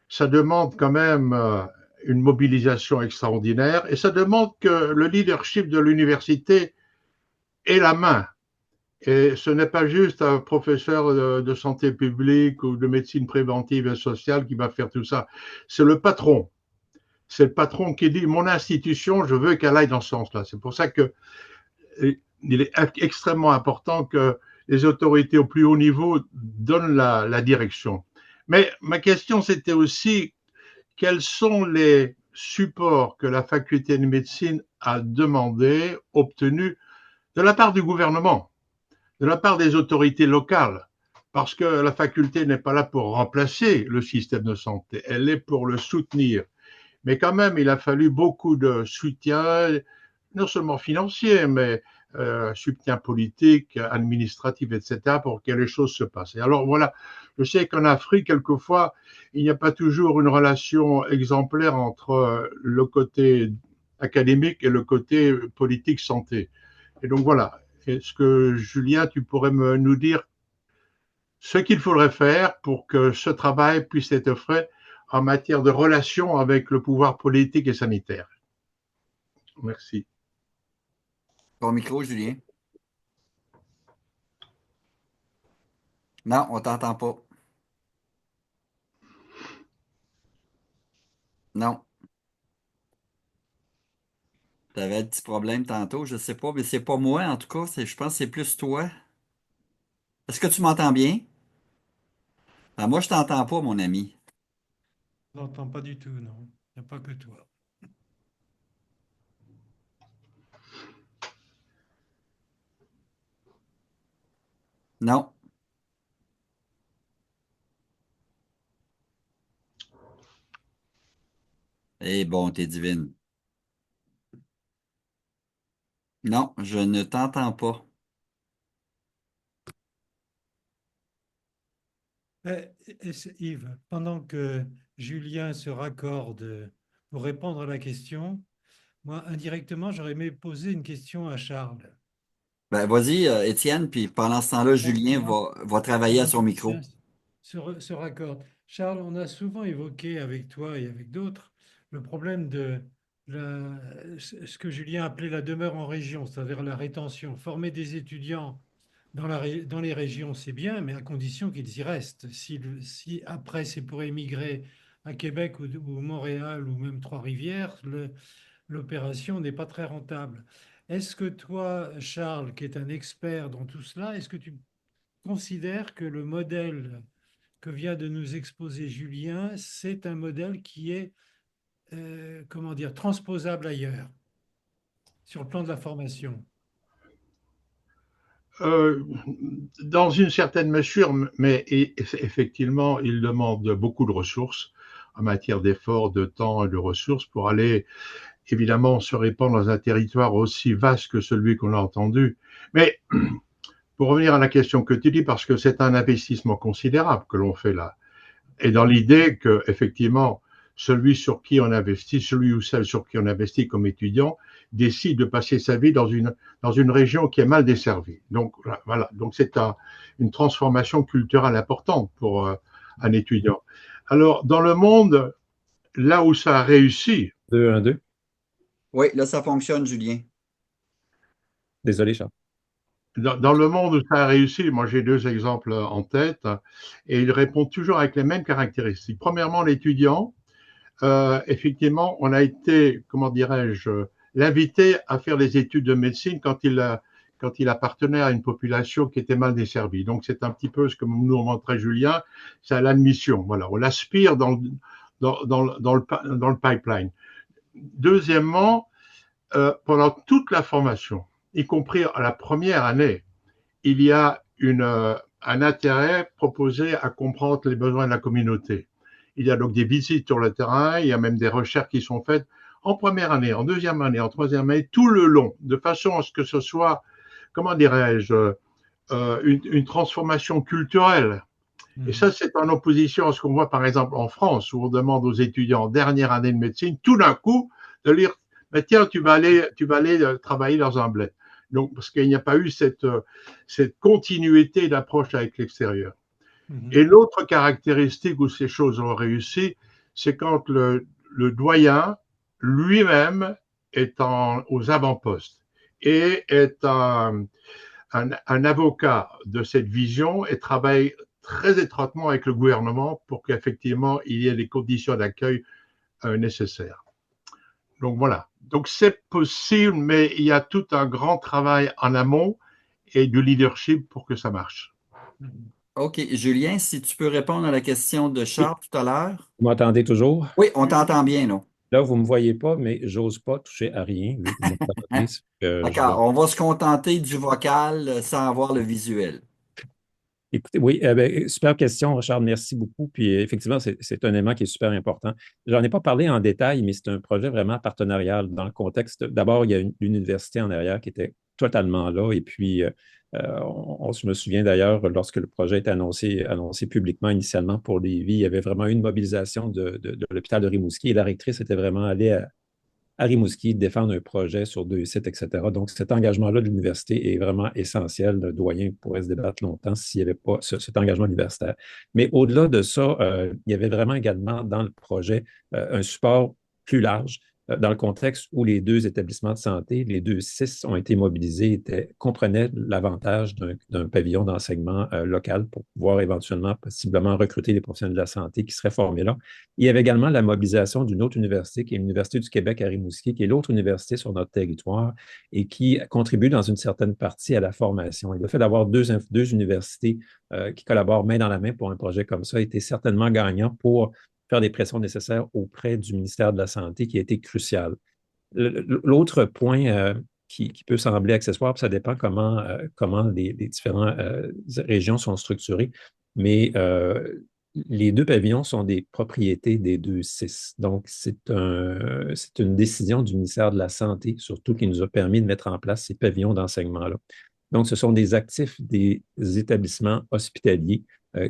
Speaker 1: ça demande quand même une mobilisation extraordinaire et ça demande que le leadership de l'université ait la main. Et ce n'est pas juste un professeur de santé publique ou de médecine préventive et sociale qui va faire tout ça. C'est le patron. C'est le patron qui dit mon institution, je veux qu'elle aille dans ce sens-là. C'est pour ça que il est extrêmement important que les autorités au plus haut niveau donnent la direction. Mais ma question, c'était aussi quels sont les supports que la faculté de médecine a demandé, obtenus de la part du gouvernement, de la part des autorités locales, parce que la faculté n'est pas là pour remplacer le système de santé, elle est pour le soutenir. Mais quand même, il a fallu beaucoup de soutien, non seulement financier, mais soutien politique, administratif, etc., pour que les choses se passent. Et alors voilà, je sais qu'en Afrique, quelquefois, il n'y a pas toujours une relation exemplaire entre le côté académique et le côté politique santé. Et donc voilà, est-ce que Julien, tu pourrais nous dire ce qu'il faudrait faire pour que ce travail puisse être fait en matière de relations avec le pouvoir politique et sanitaire? Merci.
Speaker 2: Ton micro, Julien. Non, on t'entend pas. Non. Tu avais un petit problème tantôt, je sais pas, mais c'est pas moi en tout cas, je pense que c'est plus toi. Est-ce que tu m'entends bien? Ah, moi, je t'entends pas, mon ami.
Speaker 5: Je n'entends pas du tout, non. Il n'y a pas que toi.
Speaker 2: Non. Eh bon, t'es divine. Non, je ne t'entends pas.
Speaker 5: Yves, pendant que Julien se raccorde pour répondre à la question, moi, indirectement, j'aurais aimé poser une question à Charles.
Speaker 2: Ben, vas-y, Étienne, puis pendant ce temps-là, Julien va travailler à
Speaker 5: Pendant
Speaker 2: son
Speaker 5: que Julien
Speaker 2: micro.
Speaker 5: se raccorde. Charles, on a souvent évoqué avec toi et avec d'autres le problème de ce que Julien appelait la demeure en région, c'est-à-dire la rétention. Former des étudiants dans les régions, c'est bien, mais à condition qu'ils y restent. Si après c'est pour émigrer à Québec ou Montréal ou même Trois-Rivières, l'opération n'est pas très rentable. Est-ce que toi, Charles, qui est un expert dans tout cela, est-ce que tu considères que le modèle que vient de nous exposer Julien, c'est un modèle qui est, comment dire, transposable ailleurs, sur le plan de la formation?
Speaker 1: Euh, dans une certaine mesure, mais effectivement, il demande beaucoup de ressources en matière d'efforts, de temps et de ressources pour aller, évidemment, se répandre dans un territoire aussi vaste que celui qu'on a entendu. Mais pour revenir à la question que tu dis, parce que c'est un investissement considérable que l'on fait là, et dans l'idée que, effectivement, celui sur qui on investit, celui ou celle sur qui on investit comme étudiant, décide de passer sa vie dans une région qui est mal desservie. Donc, voilà. Donc, c'est une transformation culturelle importante pour un étudiant. Alors, dans le monde, là où ça a réussi,
Speaker 4: 2, 1, 2.
Speaker 2: Oui, là, ça fonctionne, Julien.
Speaker 4: Désolé, Charles.
Speaker 1: dans le monde où ça a réussi, moi j'ai deux exemples en tête, et ils répondent toujours avec les mêmes caractéristiques. Premièrement, l'étudiant, effectivement, on a été, comment dirais-je, l'invité à faire des études de médecine quand il appartenait à une population qui était mal desservie. Donc c'est un petit peu ce que nous montrait Julien, c'est l'admission. Voilà, on l'aspire dans le pipeline. Deuxièmement, pendant toute la formation, y compris à la première année, il y a un intérêt proposé à comprendre les besoins de la communauté. Il y a donc des visites sur le terrain, il y a même des recherches qui sont faites en première année, en deuxième année, en troisième année, tout le long, de façon à ce que ce soit, comment dirais-je, une transformation culturelle. Et ça, c'est en opposition à ce qu'on voit par exemple en France, où on demande aux étudiants en dernière année de médecine, tout d'un coup, de lire, mais tiens, tu vas aller travailler dans un bled. Donc, parce qu'il n'y a pas eu cette continuité d'approche avec l'extérieur. Et l'autre caractéristique où ces choses ont réussi, c'est quand le doyen lui-même est aux avant-postes et est un avocat de cette vision et travaille très étroitement avec le gouvernement pour qu'effectivement il y ait les conditions d'accueil nécessaires. Donc voilà. Donc c'est possible, mais il y a tout un grand travail en amont et du leadership pour que ça marche.
Speaker 2: OK, Julien, si tu peux répondre à la question de
Speaker 4: Oui.
Speaker 2: Charles tout à l'heure.
Speaker 4: Vous m'entendez toujours?
Speaker 2: Oui, on t'entend bien, là.
Speaker 4: Là, vous ne me voyez pas, mais j'ose pas toucher à rien, vu que vous m'entendez. Je vais...
Speaker 2: D'accord, on va se contenter du vocal sans avoir le visuel.
Speaker 4: Écoutez, oui, super question, Richard, merci beaucoup. Puis effectivement, c'est un élément qui est super important. J'en ai pas parlé en détail, mais c'est un projet vraiment partenarial dans le contexte. D'abord, il y a une université en arrière qui était totalement là. Et puis, je me souviens d'ailleurs, lorsque le projet était annoncé publiquement initialement pour Lévis, il y avait vraiment eu une mobilisation de l'hôpital de Rimouski et la rectrice était vraiment allée à Rimouski défendre un projet sur 2 sites, etc. Donc, cet engagement-là de l'université est vraiment essentiel. Le doyen pourrait se débattre longtemps s'il n'y avait pas cet engagement universitaire. Mais au-delà de ça, il y avait vraiment également dans le projet un support plus large dans le contexte où les deux établissements de santé, les deux CIS ont été mobilisés, comprenaient l'avantage d'un pavillon d'enseignement local pour pouvoir éventuellement, possiblement recruter des professionnels de la santé qui seraient formés là. Il y avait également la mobilisation d'une autre université, qui est l'Université du Québec à Rimouski, qui est l'autre université sur notre territoire et qui contribue dans une certaine partie à la formation. Et le fait d'avoir deux universités qui collaborent main dans la main pour un projet comme ça était certainement gagnant pour faire des pressions nécessaires auprès du ministère de la Santé, qui a été crucial. L'autre point qui peut sembler accessoire, puis ça dépend comment les différentes régions sont structurées, mais les deux pavillons sont des propriétés des deux CIS. Donc, c'est une décision du ministère de la Santé, surtout, qui nous a permis de mettre en place ces pavillons d'enseignement-là. Donc, ce sont des actifs des établissements hospitaliers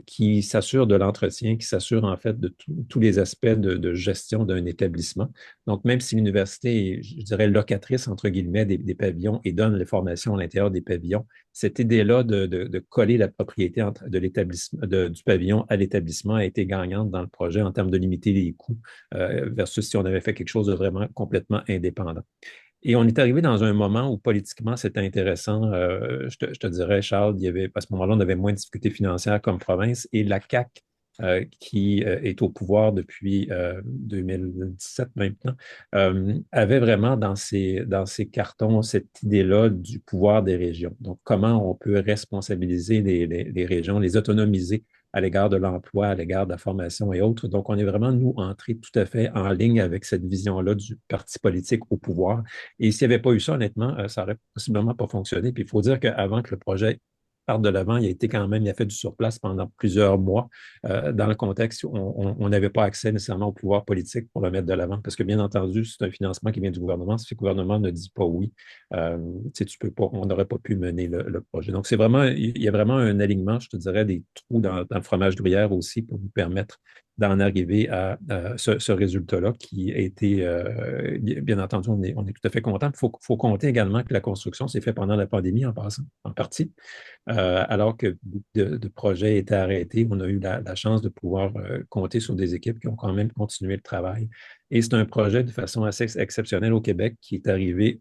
Speaker 4: qui s'assurent de l'entretien, qui s'assurent en fait de tous les aspects de gestion d'un établissement. Donc, même si l'université est, je dirais, locatrice, entre guillemets, des pavillons et donne les formations à l'intérieur des pavillons, cette idée-là de coller la propriété de l'établissement, du pavillon à l'établissement a été gagnante dans le projet en termes de limiter les coûts versus si on avait fait quelque chose de vraiment complètement indépendant. Et on est arrivé dans un moment où politiquement c'était intéressant. Je te dirais, Charles, il y avait, à ce moment-là, on avait moins de difficultés financières comme province et la CAQ, qui est au pouvoir depuis 2017 maintenant, avait vraiment dans ses cartons cette idée-là du pouvoir des régions. Donc, comment on peut responsabiliser les régions, les autonomiser à l'égard de l'emploi, à l'égard de la formation et autres. Donc, on est vraiment, nous, entrés tout à fait en ligne avec cette vision-là du parti politique au pouvoir. Et s'il n'y avait pas eu ça, honnêtement, ça n'aurait possiblement pas fonctionné. Puis il faut dire qu'avant que le projet parte de l'avant, il a fait du surplace pendant plusieurs mois dans le contexte où on n'avait pas accès nécessairement au pouvoir politique pour le mettre de l'avant. Parce que bien entendu, c'est un financement qui vient du gouvernement. Si le gouvernement ne dit pas oui, tu peux pas, on n'aurait pas pu mener le projet. Donc, il y a vraiment un alignement, je te dirais, des trous dans le fromage gruyère aussi pour nous permettre d'en arriver à ce résultat-là qui a été, bien entendu, on est tout à fait content. Il faut compter également que la construction s'est faite pendant la pandémie en passant, en partie, alors que beaucoup de projets étaient arrêtés. On a eu la chance de pouvoir compter sur des équipes qui ont quand même continué le travail. Et c'est un projet de façon assez exceptionnelle au Québec qui est arrivé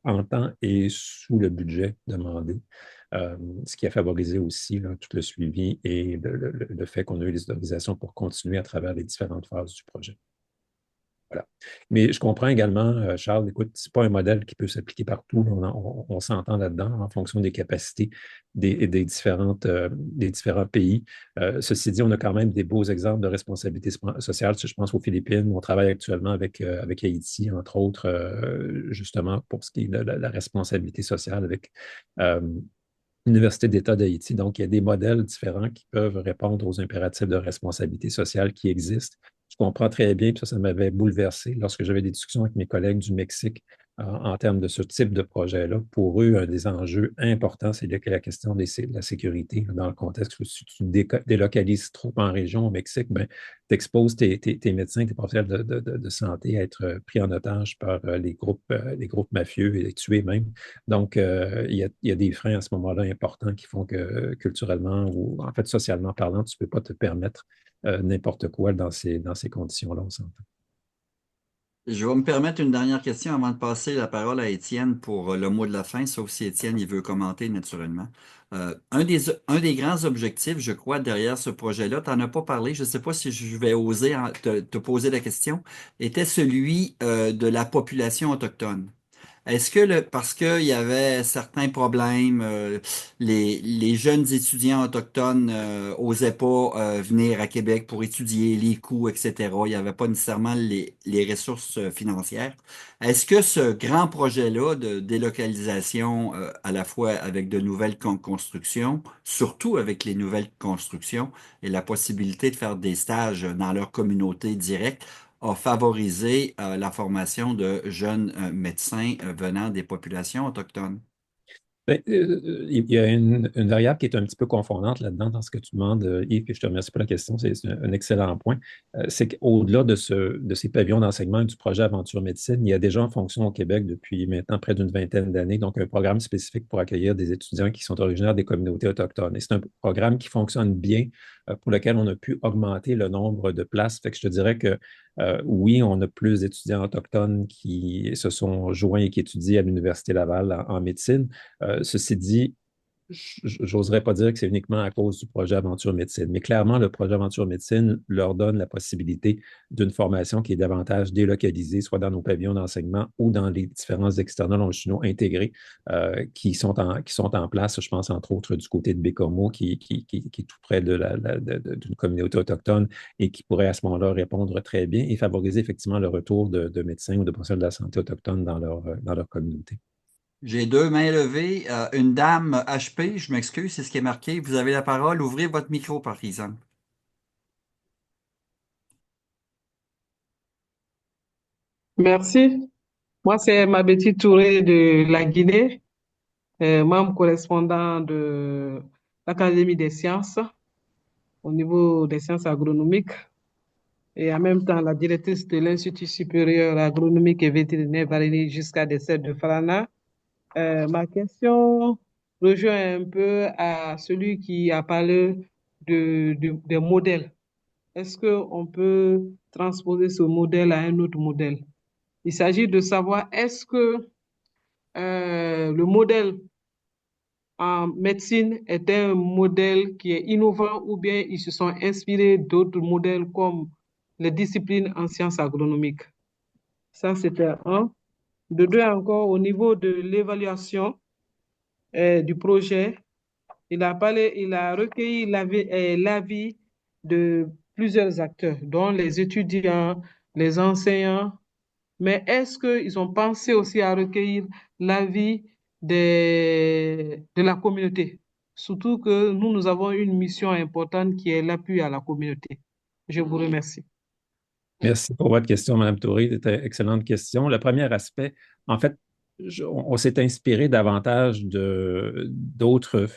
Speaker 4: en temps et sous le budget demandé. Ce qui a favorisé aussi là, tout le suivi et le fait qu'on a eu les autorisations pour continuer à travers les différentes phases du projet. Voilà. Mais je comprends également, Charles, écoute, ce n'est pas un modèle qui peut s'appliquer partout. On s'entend là-dedans en fonction des capacités des différents pays. Ceci dit, on a quand même des beaux exemples de responsabilité sociale. Si je pense aux Philippines, on travaille actuellement avec Haïti, entre autres, justement pour ce qui est de la responsabilité sociale avec l'Université d'État d'Haïti. Donc, il y a des modèles différents qui peuvent répondre aux impératifs de responsabilité sociale qui existent. Je comprends très bien, puis ça m'avait bouleversé lorsque j'avais des discussions avec mes collègues du Mexique en termes de ce type de projet-là. Pour eux, un des enjeux importants, c'est la question de la sécurité dans le contexte où si tu délocalises trop en région au Mexique, ben, tu exposes tes médecins, tes professionnels de santé à être pris en otage par les groupes mafieux et tués même. Donc, il y a des freins à ce moment-là importants qui font que culturellement ou en fait socialement parlant, tu ne peux pas te permettre n'importe quoi dans ces conditions-là, on s'entend.
Speaker 2: Je vais me permettre une dernière question avant de passer la parole à Étienne pour le mot de la fin, sauf si Étienne il veut commenter naturellement. Un des grands objectifs, je crois, derrière ce projet-là, tu n'en as pas parlé, je ne sais pas si je vais oser te poser la question, était celui de la population autochtone. Est-ce que parce qu'il y avait certains problèmes, les jeunes étudiants autochtones osaient pas venir à Québec pour étudier les coûts, etc. Il n'y avait pas nécessairement les ressources financières. Est-ce que ce grand projet-là de délocalisation, à la fois avec de nouvelles constructions, surtout avec les nouvelles constructions et la possibilité de faire des stages dans leur communauté directe, a favorisé la formation de jeunes médecins venant des populations autochtones?
Speaker 4: Ben, il y a une variable qui est un petit peu confondante là-dedans dans ce que tu demandes, Yves, et je te remercie pour la question, c'est un excellent point. C'est qu'au-delà de ces pavillons d'enseignement et du projet Aventure Médecine, il y a déjà en fonction au Québec depuis maintenant près d'une vingtaine d'années, donc un programme spécifique pour accueillir des étudiants qui sont originaires des communautés autochtones. Et c'est un programme qui fonctionne bien, pour lequel on a pu augmenter le nombre de places. Fait que je te dirais que oui, on a plus d'étudiants autochtones qui se sont joints et qui étudient à l'Université Laval en médecine. Ceci dit, j'oserais pas dire que c'est uniquement à cause du projet Aventure Médecine, mais clairement, le projet Aventure Médecine leur donne la possibilité d'une formation qui est davantage délocalisée, soit dans nos pavillons d'enseignement ou dans les différents externats longitudinaux intégrés qui sont en place. Je pense entre autres du côté de Bécomo, qui est tout près d'une communauté autochtone et qui pourrait à ce moment-là répondre très bien et favoriser effectivement le retour de médecins ou de professionnels de la santé autochtones dans leur communauté.
Speaker 2: J'ai deux mains levées. Une dame HP, je m'excuse, c'est ce qui est marqué. Vous avez la parole. Ouvrez votre micro, par exemple.
Speaker 6: Merci. Moi, c'est Mabeti Touré de la Guinée, membre correspondant de l'Académie des sciences au niveau des sciences agronomiques et en même temps la directrice de l'Institut supérieur agronomique et vétérinaire Valérie Giscard d'Estaing de Frana. Ma question rejoint un peu à celui qui a parlé des modèles. Est-ce qu'on peut transposer ce modèle à un autre modèle? Il s'agit de savoir est-ce que le modèle en médecine est un modèle qui est innovant ou bien ils se sont inspirés d'autres modèles comme les disciplines en sciences agronomiques. Ça, c'était un. De deux encore, au niveau de l'évaluation du projet, il a recueilli l'avis de plusieurs acteurs, dont les étudiants, les enseignants, mais est-ce qu'ils ont pensé aussi à recueillir l'avis de la communauté? Surtout que nous avons une mission importante qui est l'appui à la communauté. Je vous remercie.
Speaker 4: Merci pour votre question, Mme Touré. C'était une excellente question. Le premier aspect, en fait, on s'est inspiré davantage d'autres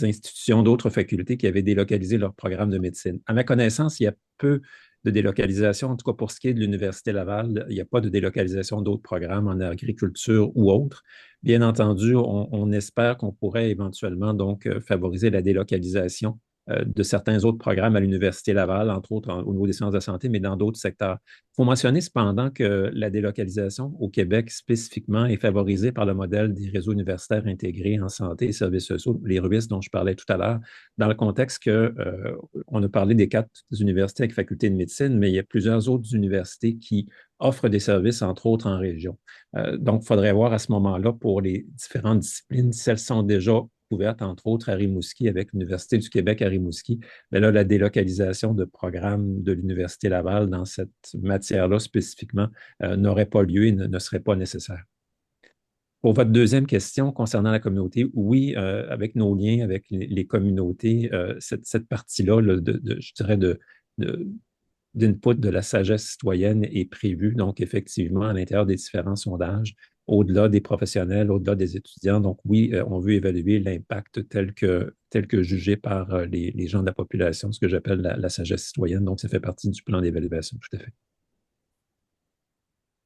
Speaker 4: institutions, d'autres facultés qui avaient délocalisé leur programme de médecine. À ma connaissance, il y a peu de délocalisation, en tout cas pour ce qui est de l'Université Laval, il n'y a pas de délocalisation d'autres programmes en agriculture ou autres. Bien entendu, on espère qu'on pourrait éventuellement donc favoriser la délocalisation de certains autres programmes à l'Université Laval, entre autres au niveau des sciences de la santé, mais dans d'autres secteurs. Il faut mentionner cependant que la délocalisation au Québec spécifiquement est favorisée par le modèle des réseaux universitaires intégrés en santé et services sociaux, les RUIS dont je parlais tout à l'heure, dans le contexte on a parlé des 4 universités avec faculté de médecine, mais il y a plusieurs autres universités qui offrent des services, entre autres en région. Donc, il faudrait voir à ce moment-là pour les différentes disciplines si elles sont déjà ouverte, entre autres, à Rimouski, avec l'Université du Québec à Rimouski. Mais là, la délocalisation de programmes de l'Université Laval dans cette matière-là spécifiquement n'aurait pas lieu et ne serait pas nécessaire. Pour votre deuxième question concernant la communauté, oui, avec nos liens avec les communautés, cette partie-là, je dirais, d'input de la sagesse citoyenne est prévue, donc effectivement, à l'intérieur des différents sondages, au-delà des professionnels, au-delà des étudiants. Donc oui, on veut évaluer l'impact tel que jugé par les gens de la population, ce que j'appelle la sagesse citoyenne. Donc, ça fait partie du plan d'évaluation, tout à fait.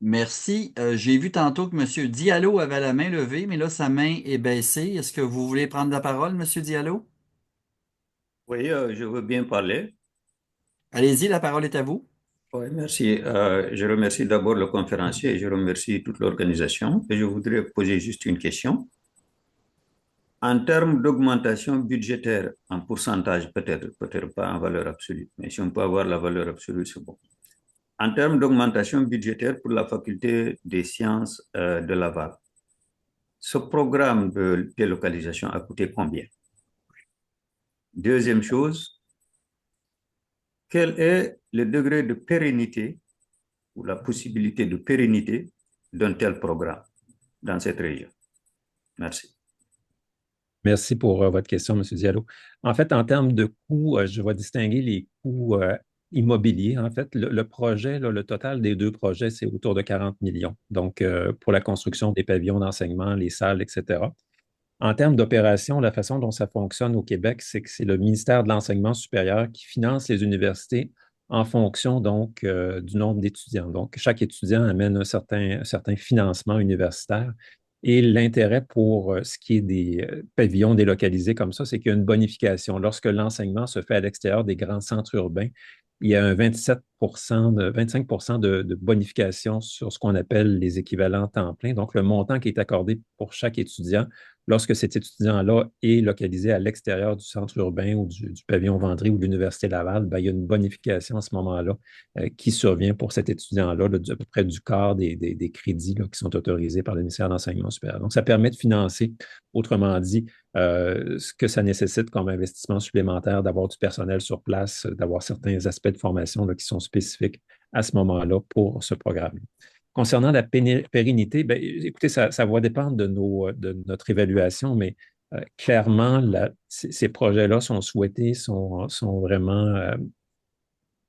Speaker 2: Merci. J'ai vu tantôt que M. Diallo avait la main levée, mais là, sa main est baissée. Est-ce que vous voulez prendre la parole, M. Diallo?
Speaker 7: Oui, je veux bien parler.
Speaker 2: Allez-y, la parole est à vous.
Speaker 7: Oui, merci. Je remercie d'abord le conférencier et je remercie toute l'organisation. Et je voudrais poser juste une question. En termes d'augmentation budgétaire, en pourcentage peut-être pas en valeur absolue, mais si on peut avoir la valeur absolue, c'est bon. En termes d'augmentation budgétaire pour la faculté des sciences de Laval, ce programme de délocalisation a coûté combien? Deuxième chose, quel est le degré de pérennité ou la possibilité de pérennité d'un tel programme dans cette région? Merci.
Speaker 4: Merci pour votre question, M. Diallo. En fait, en termes de coûts, je vais distinguer les coûts immobiliers. En fait, le projet, là, le total des 2 projets, c'est autour de 40 millions. Donc, pour la construction des pavillons d'enseignement, les salles, etc. En termes d'opération, la façon dont ça fonctionne au Québec, c'est que c'est le ministère de l'Enseignement supérieur qui finance les universités en fonction donc du nombre d'étudiants. Donc, chaque étudiant amène un certain financement universitaire. Et l'intérêt pour ce qui est des pavillons délocalisés comme ça, c'est qu'il y a une bonification. Lorsque l'enseignement se fait à l'extérieur des grands centres urbains, il y a un 25 de bonification sur ce qu'on appelle les équivalents temps plein. Donc, le montant qui est accordé pour chaque étudiant, lorsque cet étudiant-là est localisé à l'extérieur du centre urbain ou du pavillon Vendry ou de l'Université Laval, ben, il y a une bonification à ce moment-là qui survient pour cet étudiant-là, à peu près du quart des crédits là, qui sont autorisés par le ministère de l'Enseignement supérieur. Donc, ça permet de financer, autrement dit, ce que ça nécessite comme investissement supplémentaire, d'avoir du personnel sur place, d'avoir certains aspects de formation là, qui sont spécifiques à ce moment-là pour ce programme. Concernant la pérennité, bien, écoutez, ça va dépendre de notre évaluation, mais clairement, ces projets-là sont souhaités, sont vraiment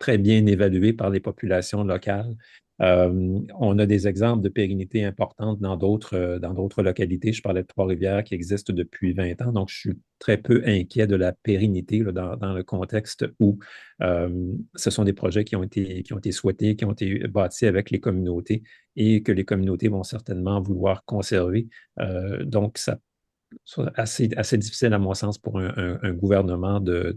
Speaker 4: très bien évalués par les populations locales. On a des exemples de pérennité importante dans d'autres localités. Je parlais de Trois-Rivières qui existent depuis 20 ans, donc je suis très peu inquiet de la pérennité là, dans le contexte où ce sont des projets qui ont été souhaités, qui ont été bâtis avec les communautés et que les communautés vont certainement vouloir conserver. Donc, ça c'est assez difficile, à mon sens, pour un gouvernement de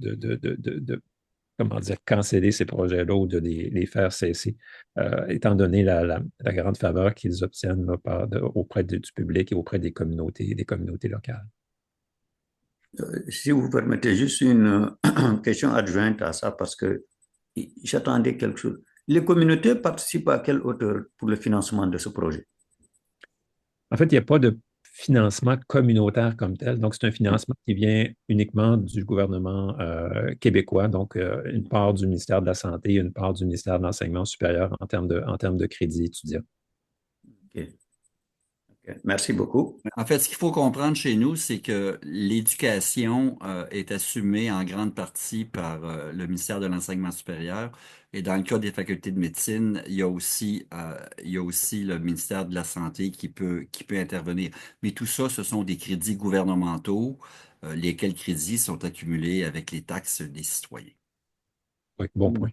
Speaker 4: comment dire, canceller ces projets-là ou de les faire cesser, étant donné la grande faveur qu'ils obtiennent là, auprès du public et auprès des communautés locales.
Speaker 7: Si vous permettez juste une question adjointe à ça, parce que j'attendais quelque chose. Les communautés participent à quelle hauteur pour le financement de ce projet?
Speaker 4: En fait, il n'y a pas de financement communautaire comme tel. Donc, c'est un financement qui vient uniquement du gouvernement québécois, donc une part du ministère de la Santé, une part du ministère de l'Enseignement supérieur en termes de crédit étudiant.
Speaker 7: OK. Merci beaucoup.
Speaker 2: En fait, ce qu'il faut comprendre chez nous, c'est que l'éducation est assumée en grande partie par le ministère de l'Enseignement supérieur. Et dans le cas des facultés de médecine, il y a aussi le ministère de la Santé qui peut intervenir. Mais tout ça, ce sont des crédits gouvernementaux, lesquels crédits sont accumulés avec les taxes des citoyens.
Speaker 4: Oui, bon point.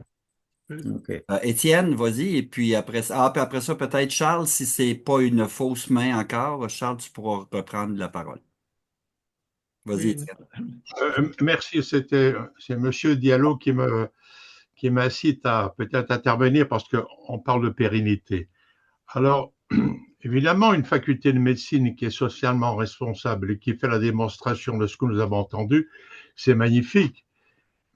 Speaker 7: OK.
Speaker 2: Étienne, vas-y, et puis après ça, peut-être Charles, si c'est pas une fausse main encore, Charles, tu pourras reprendre la parole. Vas-y,
Speaker 5: Oui,
Speaker 2: Étienne.
Speaker 1: Merci, c'est Monsieur Diallo qui m'incite à peut-être intervenir parce qu'on parle de pérennité. Alors, évidemment, une faculté de médecine qui est socialement responsable et qui fait la démonstration de ce que nous avons entendu, c'est magnifique.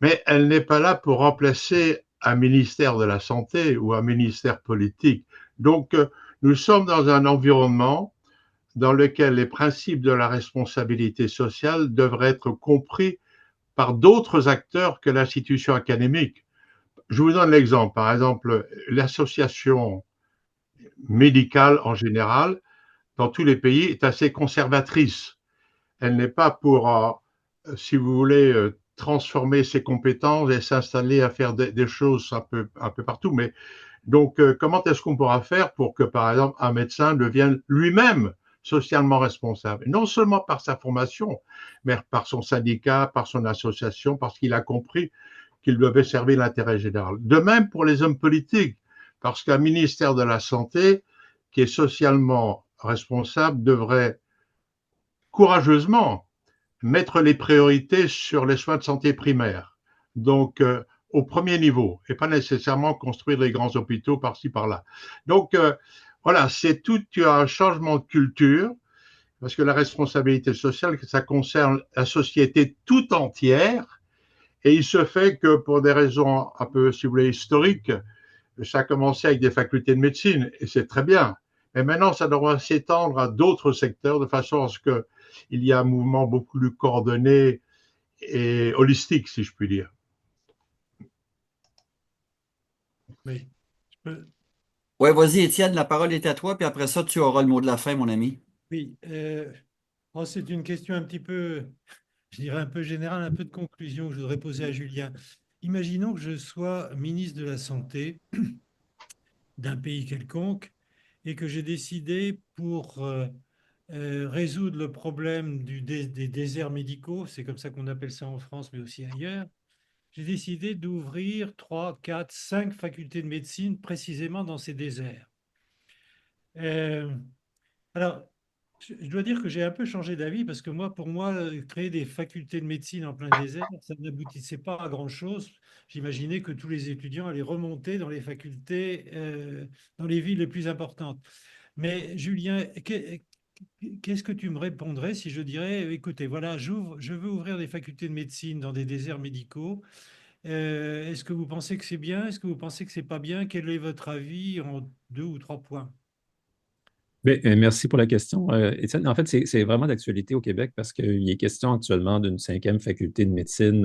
Speaker 1: Mais elle n'est pas là pour remplacer un ministère de la Santé ou un ministère politique. Donc, nous sommes dans un environnement dans lequel les principes de la responsabilité sociale devraient être compris par d'autres acteurs que l'institution académique. Je vous donne l'exemple. Par exemple, l'association médicale en général, dans tous les pays, est assez conservatrice. Elle n'est pas pour, si vous voulez, transformer ses compétences et s'installer à faire des choses un peu partout. Mais donc, comment est-ce qu'on pourra faire pour que, par exemple, un médecin devienne lui-même socialement responsable, non seulement par sa formation, mais par son syndicat, par son association, parce qu'il a compris qu'il devait servir l'intérêt général. De même pour les hommes politiques, parce qu'un ministère de la Santé qui est socialement responsable devrait courageusement mettre les priorités sur les soins de santé primaires, donc au premier niveau, et pas nécessairement construire les grands hôpitaux par-ci, par-là. Donc, voilà, c'est tout un changement de culture, parce que la responsabilité sociale, ça concerne la société tout entière, et il se fait que pour des raisons un peu, si vous voulez, historiques, ça a commencé avec des facultés de médecine, et c'est très bien. Mais maintenant, ça devra s'étendre à d'autres secteurs de façon à ce qu'il y ait un mouvement beaucoup plus coordonné et holistique, si je puis dire.
Speaker 5: oui.
Speaker 2: Ouais, vas-y, Étienne, la parole est à toi, puis après ça, tu auras le mot de la fin, mon ami.
Speaker 5: Oui, c'est une question un petit peu, je dirais un peu générale, un peu de conclusion que je voudrais poser à Julien. Imaginons que je sois ministre de la Santé d'un pays quelconque et que j'ai décidé pour résoudre le problème des déserts médicaux, c'est comme ça qu'on appelle ça en France, mais aussi ailleurs, j'ai décidé d'ouvrir 3, 4, 5 facultés de médecine précisément dans ces déserts. Alors, je dois dire que j'ai un peu changé d'avis parce que pour moi, créer des facultés de médecine en plein désert, ça n'aboutissait pas à grand-chose. J'imaginais que tous les étudiants allaient remonter dans les facultés, dans les villes les plus importantes. Mais Julien, qu'est-ce que tu me répondrais si je dirais, écoutez, voilà, je veux ouvrir des facultés de médecine dans des déserts médicaux. Est-ce que vous pensez que c'est bien? Est-ce que vous pensez que c'est pas bien? Quel est votre avis en 2 ou 3 points?
Speaker 4: Bien, merci pour la question, Étienne. En fait, c'est vraiment d'actualité au Québec parce qu'il est question actuellement d'une 5e faculté de médecine.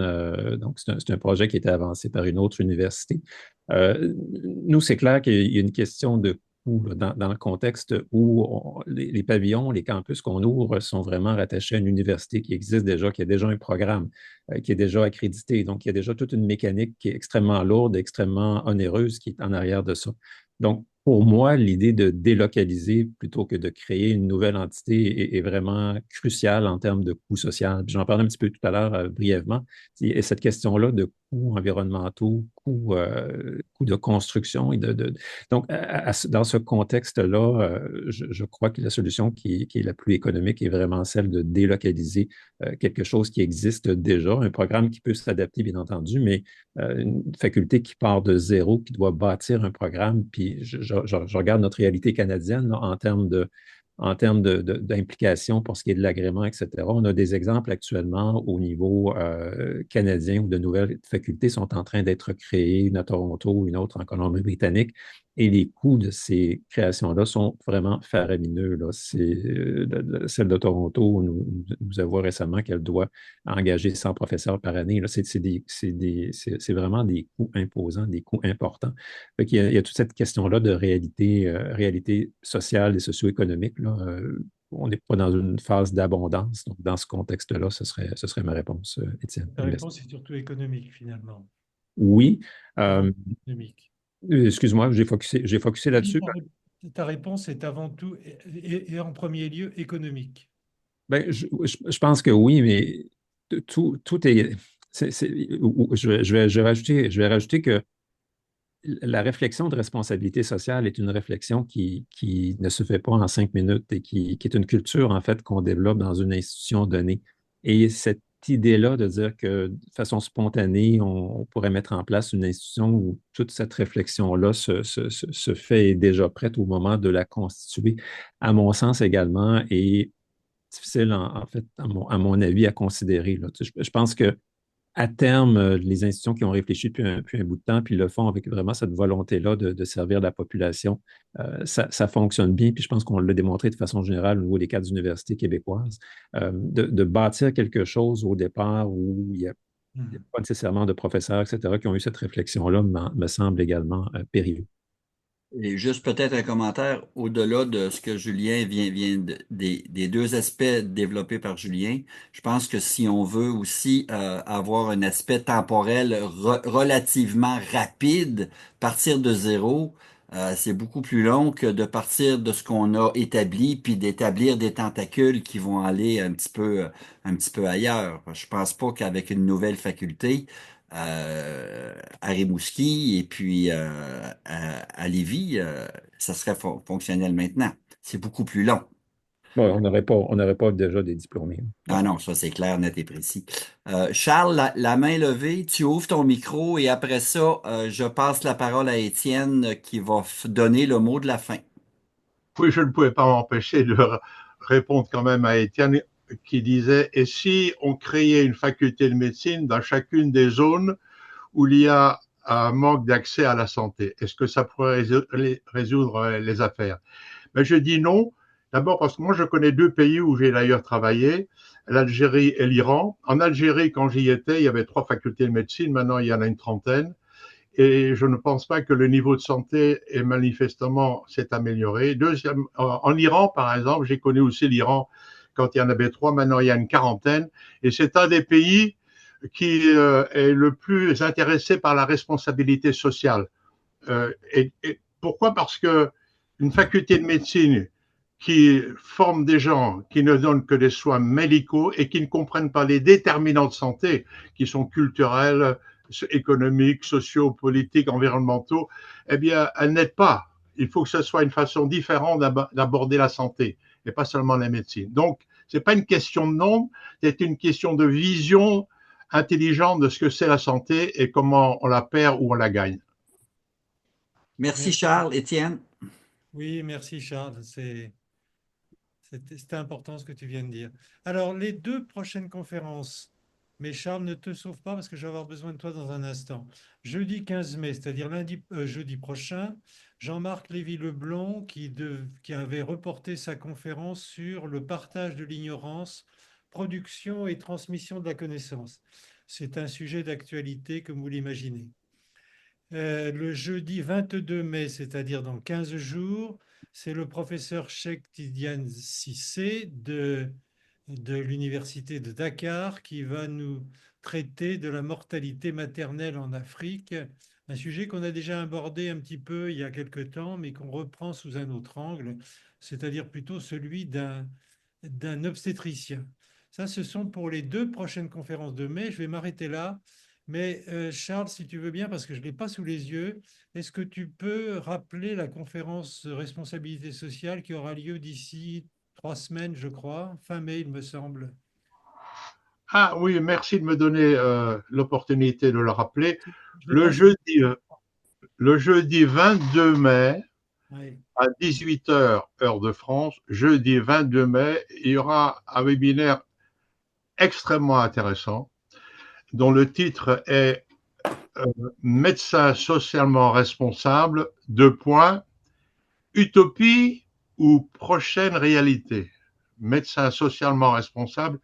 Speaker 4: Donc, c'est un projet qui a été avancé par une autre université. Nous, c'est clair qu'il y a une question de beaucoup là, dans le contexte où les pavillons, les campus qu'on ouvre sont vraiment rattachés à une université qui existe déjà, qui a déjà un programme, qui est déjà accrédité. Donc, il y a déjà toute une mécanique qui est extrêmement lourde, extrêmement onéreuse qui est en arrière de ça. Donc, pour moi, l'idée de délocaliser plutôt que de créer une nouvelle entité est vraiment cruciale en termes de coût social. J'en parlais un petit peu tout à l'heure brièvement. Et cette question-là de coûts environnementaux, coûts de construction. Donc, dans ce contexte-là, je crois que la solution qui est la plus économique est vraiment celle de délocaliser quelque chose qui existe déjà, un programme qui peut s'adapter, bien entendu, mais une faculté qui part de zéro, qui doit bâtir un programme. Puis je regarde notre réalité canadienne là, en termes d'implication pour ce qui est de l'agrément, etc. On a des exemples actuellement au niveau canadien où de nouvelles facultés sont en train d'être créées, une à Toronto, une autre en Colombie-Britannique. Et les coûts de ces créations-là sont vraiment faramineux. Là. Celle de Toronto nous avouons récemment qu'elle doit engager 100 professeurs par année. Là. C'est vraiment des coûts imposants, des coûts importants. Il y a toute cette question-là de réalité sociale et socio-économique. Là. On n'est pas dans une phase d'abondance. Donc, dans ce contexte-là, ce serait ma réponse, Étienne.
Speaker 5: Ta réponse est surtout économique, finalement.
Speaker 4: Oui.
Speaker 5: Économique.
Speaker 4: Excuse-moi, j'ai focusé là-dessus.
Speaker 5: Ta réponse est avant tout et en premier lieu économique.
Speaker 4: Ben, je pense que oui, mais tout est. Je vais rajouter que la réflexion de responsabilité sociale est une réflexion qui ne se fait pas en 5 minutes et qui est une culture, en fait, qu'on développe dans une institution donnée. Et cette idée-là de dire que de façon spontanée, on pourrait mettre en place une institution où toute cette réflexion-là se fait déjà prête au moment de la constituer, à mon sens également, est difficile, en fait, à mon avis, à considérer. Là. Je pense que à terme, les institutions qui ont réfléchi depuis un bout de temps, puis le font avec vraiment cette volonté-là de servir la population, ça fonctionne bien. Puis je pense qu'on l'a démontré de façon générale au niveau des cadres d'universités québécoises, de bâtir quelque chose au départ où il n'y a pas nécessairement de professeurs, etc., qui ont eu cette réflexion-là, me semble également périlleux.
Speaker 2: Et juste peut-être un commentaire au-delà de ce que Julien vient des deux aspects développés par Julien. Je pense que si on veut aussi avoir un aspect temporel relativement rapide, partir de zéro, c'est beaucoup plus long que de partir de ce qu'on a établi puis d'établir des tentacules qui vont aller un petit peu ailleurs. Je pense pas qu'avec une nouvelle faculté, à Rimouski et puis à Lévis, ça serait fonctionnel maintenant. C'est beaucoup plus long.
Speaker 4: Bon, on n'aurait pas déjà des diplômés.
Speaker 2: Ah non, ça c'est clair, net et précis. Charles, la main levée, tu ouvres ton micro et après ça, je passe la parole à Étienne qui va donner le mot de la fin.
Speaker 1: Oui, je ne pouvais pas m'empêcher de répondre quand même à Étienne qui disait, et si on créait une faculté de médecine dans chacune des zones où il y a un manque d'accès à la santé, est-ce que ça pourrait résoudre les affaires? Mais je dis non. D'abord parce que moi, je connais deux pays où j'ai d'ailleurs travaillé, l'Algérie et l'Iran. En Algérie, quand j'y étais, il y avait 3 facultés de médecine. Maintenant, il y en a une trentaine. Et je ne pense pas que le niveau de santé est manifestement s'est amélioré. Deuxième, en Iran, par exemple, j'ai connu aussi l'Iran quand il y en avait 3. Maintenant, il y a une quarantaine. Et c'est un des pays qui est le plus intéressé par la responsabilité sociale. Et pourquoi? Parce que une faculté de médecine qui forme des gens qui ne donnent que des soins médicaux et qui ne comprennent pas les déterminants de santé, qui sont culturels, économiques, sociaux, politiques, environnementaux, eh bien, elle n'aide pas. Il faut que ce soit une façon différente d'aborder la santé et pas seulement la médecine. Donc, c'est pas une question de nombre, c'est une question de vision intelligente de ce que c'est la santé et comment on la perd ou on la gagne.
Speaker 2: Merci Charles. Étienne?
Speaker 5: Oui, merci Charles. C'était important ce que tu viens de dire. Alors, les 2 prochaines conférences, mais Charles, ne te sauve pas parce que je vais avoir besoin de toi dans un instant. Jeudi 15 mai, c'est-à-dire jeudi prochain, Jean-Marc Lévy-Leblond qui avait reporté sa conférence sur le partage de l'ignorance, production et transmission de la connaissance. C'est un sujet d'actualité, comme vous l'imaginez. Le jeudi 22 mai, c'est-à-dire dans 15 jours, c'est le professeur Cheikh Tidiane Cissé de l'Université de Dakar qui va nous traiter de la mortalité maternelle en Afrique, un sujet qu'on a déjà abordé un petit peu il y a quelque temps, mais qu'on reprend sous un autre angle, c'est-à-dire plutôt celui d'un obstétricien. Ça, ce sont pour les 2 prochaines conférences de mai. Je vais m'arrêter là. Mais Charles, si tu veux bien, parce que je ne l'ai pas sous les yeux, est-ce que tu peux rappeler la conférence responsabilité sociale qui aura lieu d'ici 3 semaines, je crois, fin mai, il me semble.
Speaker 1: Ah oui, merci de me donner l'opportunité de le rappeler.
Speaker 5: Je l'ai
Speaker 1: Le
Speaker 5: pas.
Speaker 1: jeudi, le jeudi 22 mai,
Speaker 5: Oui.
Speaker 1: à 18 heures, heure de France, jeudi 22 mai, il y aura un webinaire extrêmement intéressant dont le titre est Médecins socialement responsables, deux points, utopie ou prochaine réalité. Médecins socialement responsables,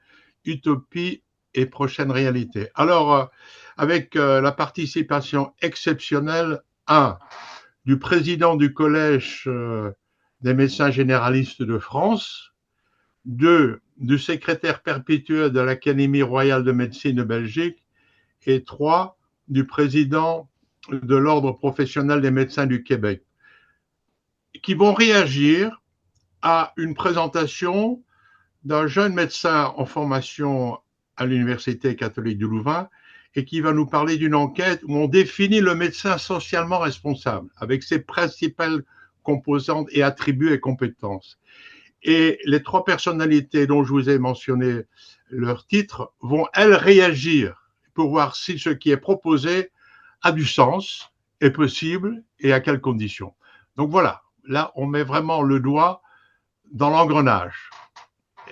Speaker 1: utopie et prochaine réalité. Alors, avec la participation exceptionnelle, du président du collège des médecins généralistes de France, du secrétaire perpétuel de l'Académie royale de médecine de Belgique, et 3, du président de l'Ordre professionnel des médecins du Québec, qui vont réagir à une présentation d'un jeune médecin en formation à l'Université catholique de Louvain et qui va nous parler d'une enquête où on définit le médecin socialement responsable avec ses principales composantes et attributs et compétences. Et les 3 personnalités dont je vous ai mentionné leur titre vont, elles, réagir pour voir si ce qui est proposé a du sens, est possible et à quelles conditions. Donc voilà, là, on met vraiment le doigt dans l'engrenage.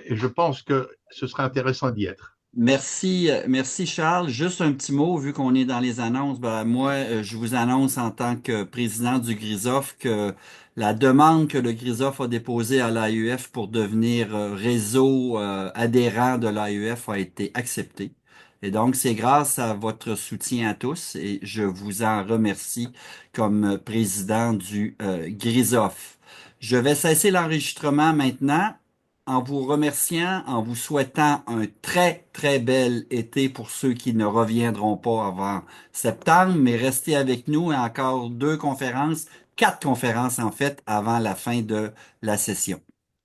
Speaker 1: Et je pense que ce serait intéressant d'y être.
Speaker 2: Merci, merci Charles. Juste un petit mot, vu qu'on est dans les annonces, ben, moi, je vous annonce en tant que président du GRISOF que la demande que le GRISOF a déposée à l'AUF pour devenir réseau adhérent de l'AUF a été acceptée. Et donc, c'est grâce à votre soutien à tous et je vous en remercie comme président du GRISOF. Je vais cesser l'enregistrement maintenant en vous remerciant, en vous souhaitant un très, très bel été pour ceux qui ne reviendront pas avant septembre, mais restez avec nous et encore 2 conférences, 4 conférences en fait, avant la fin de la session.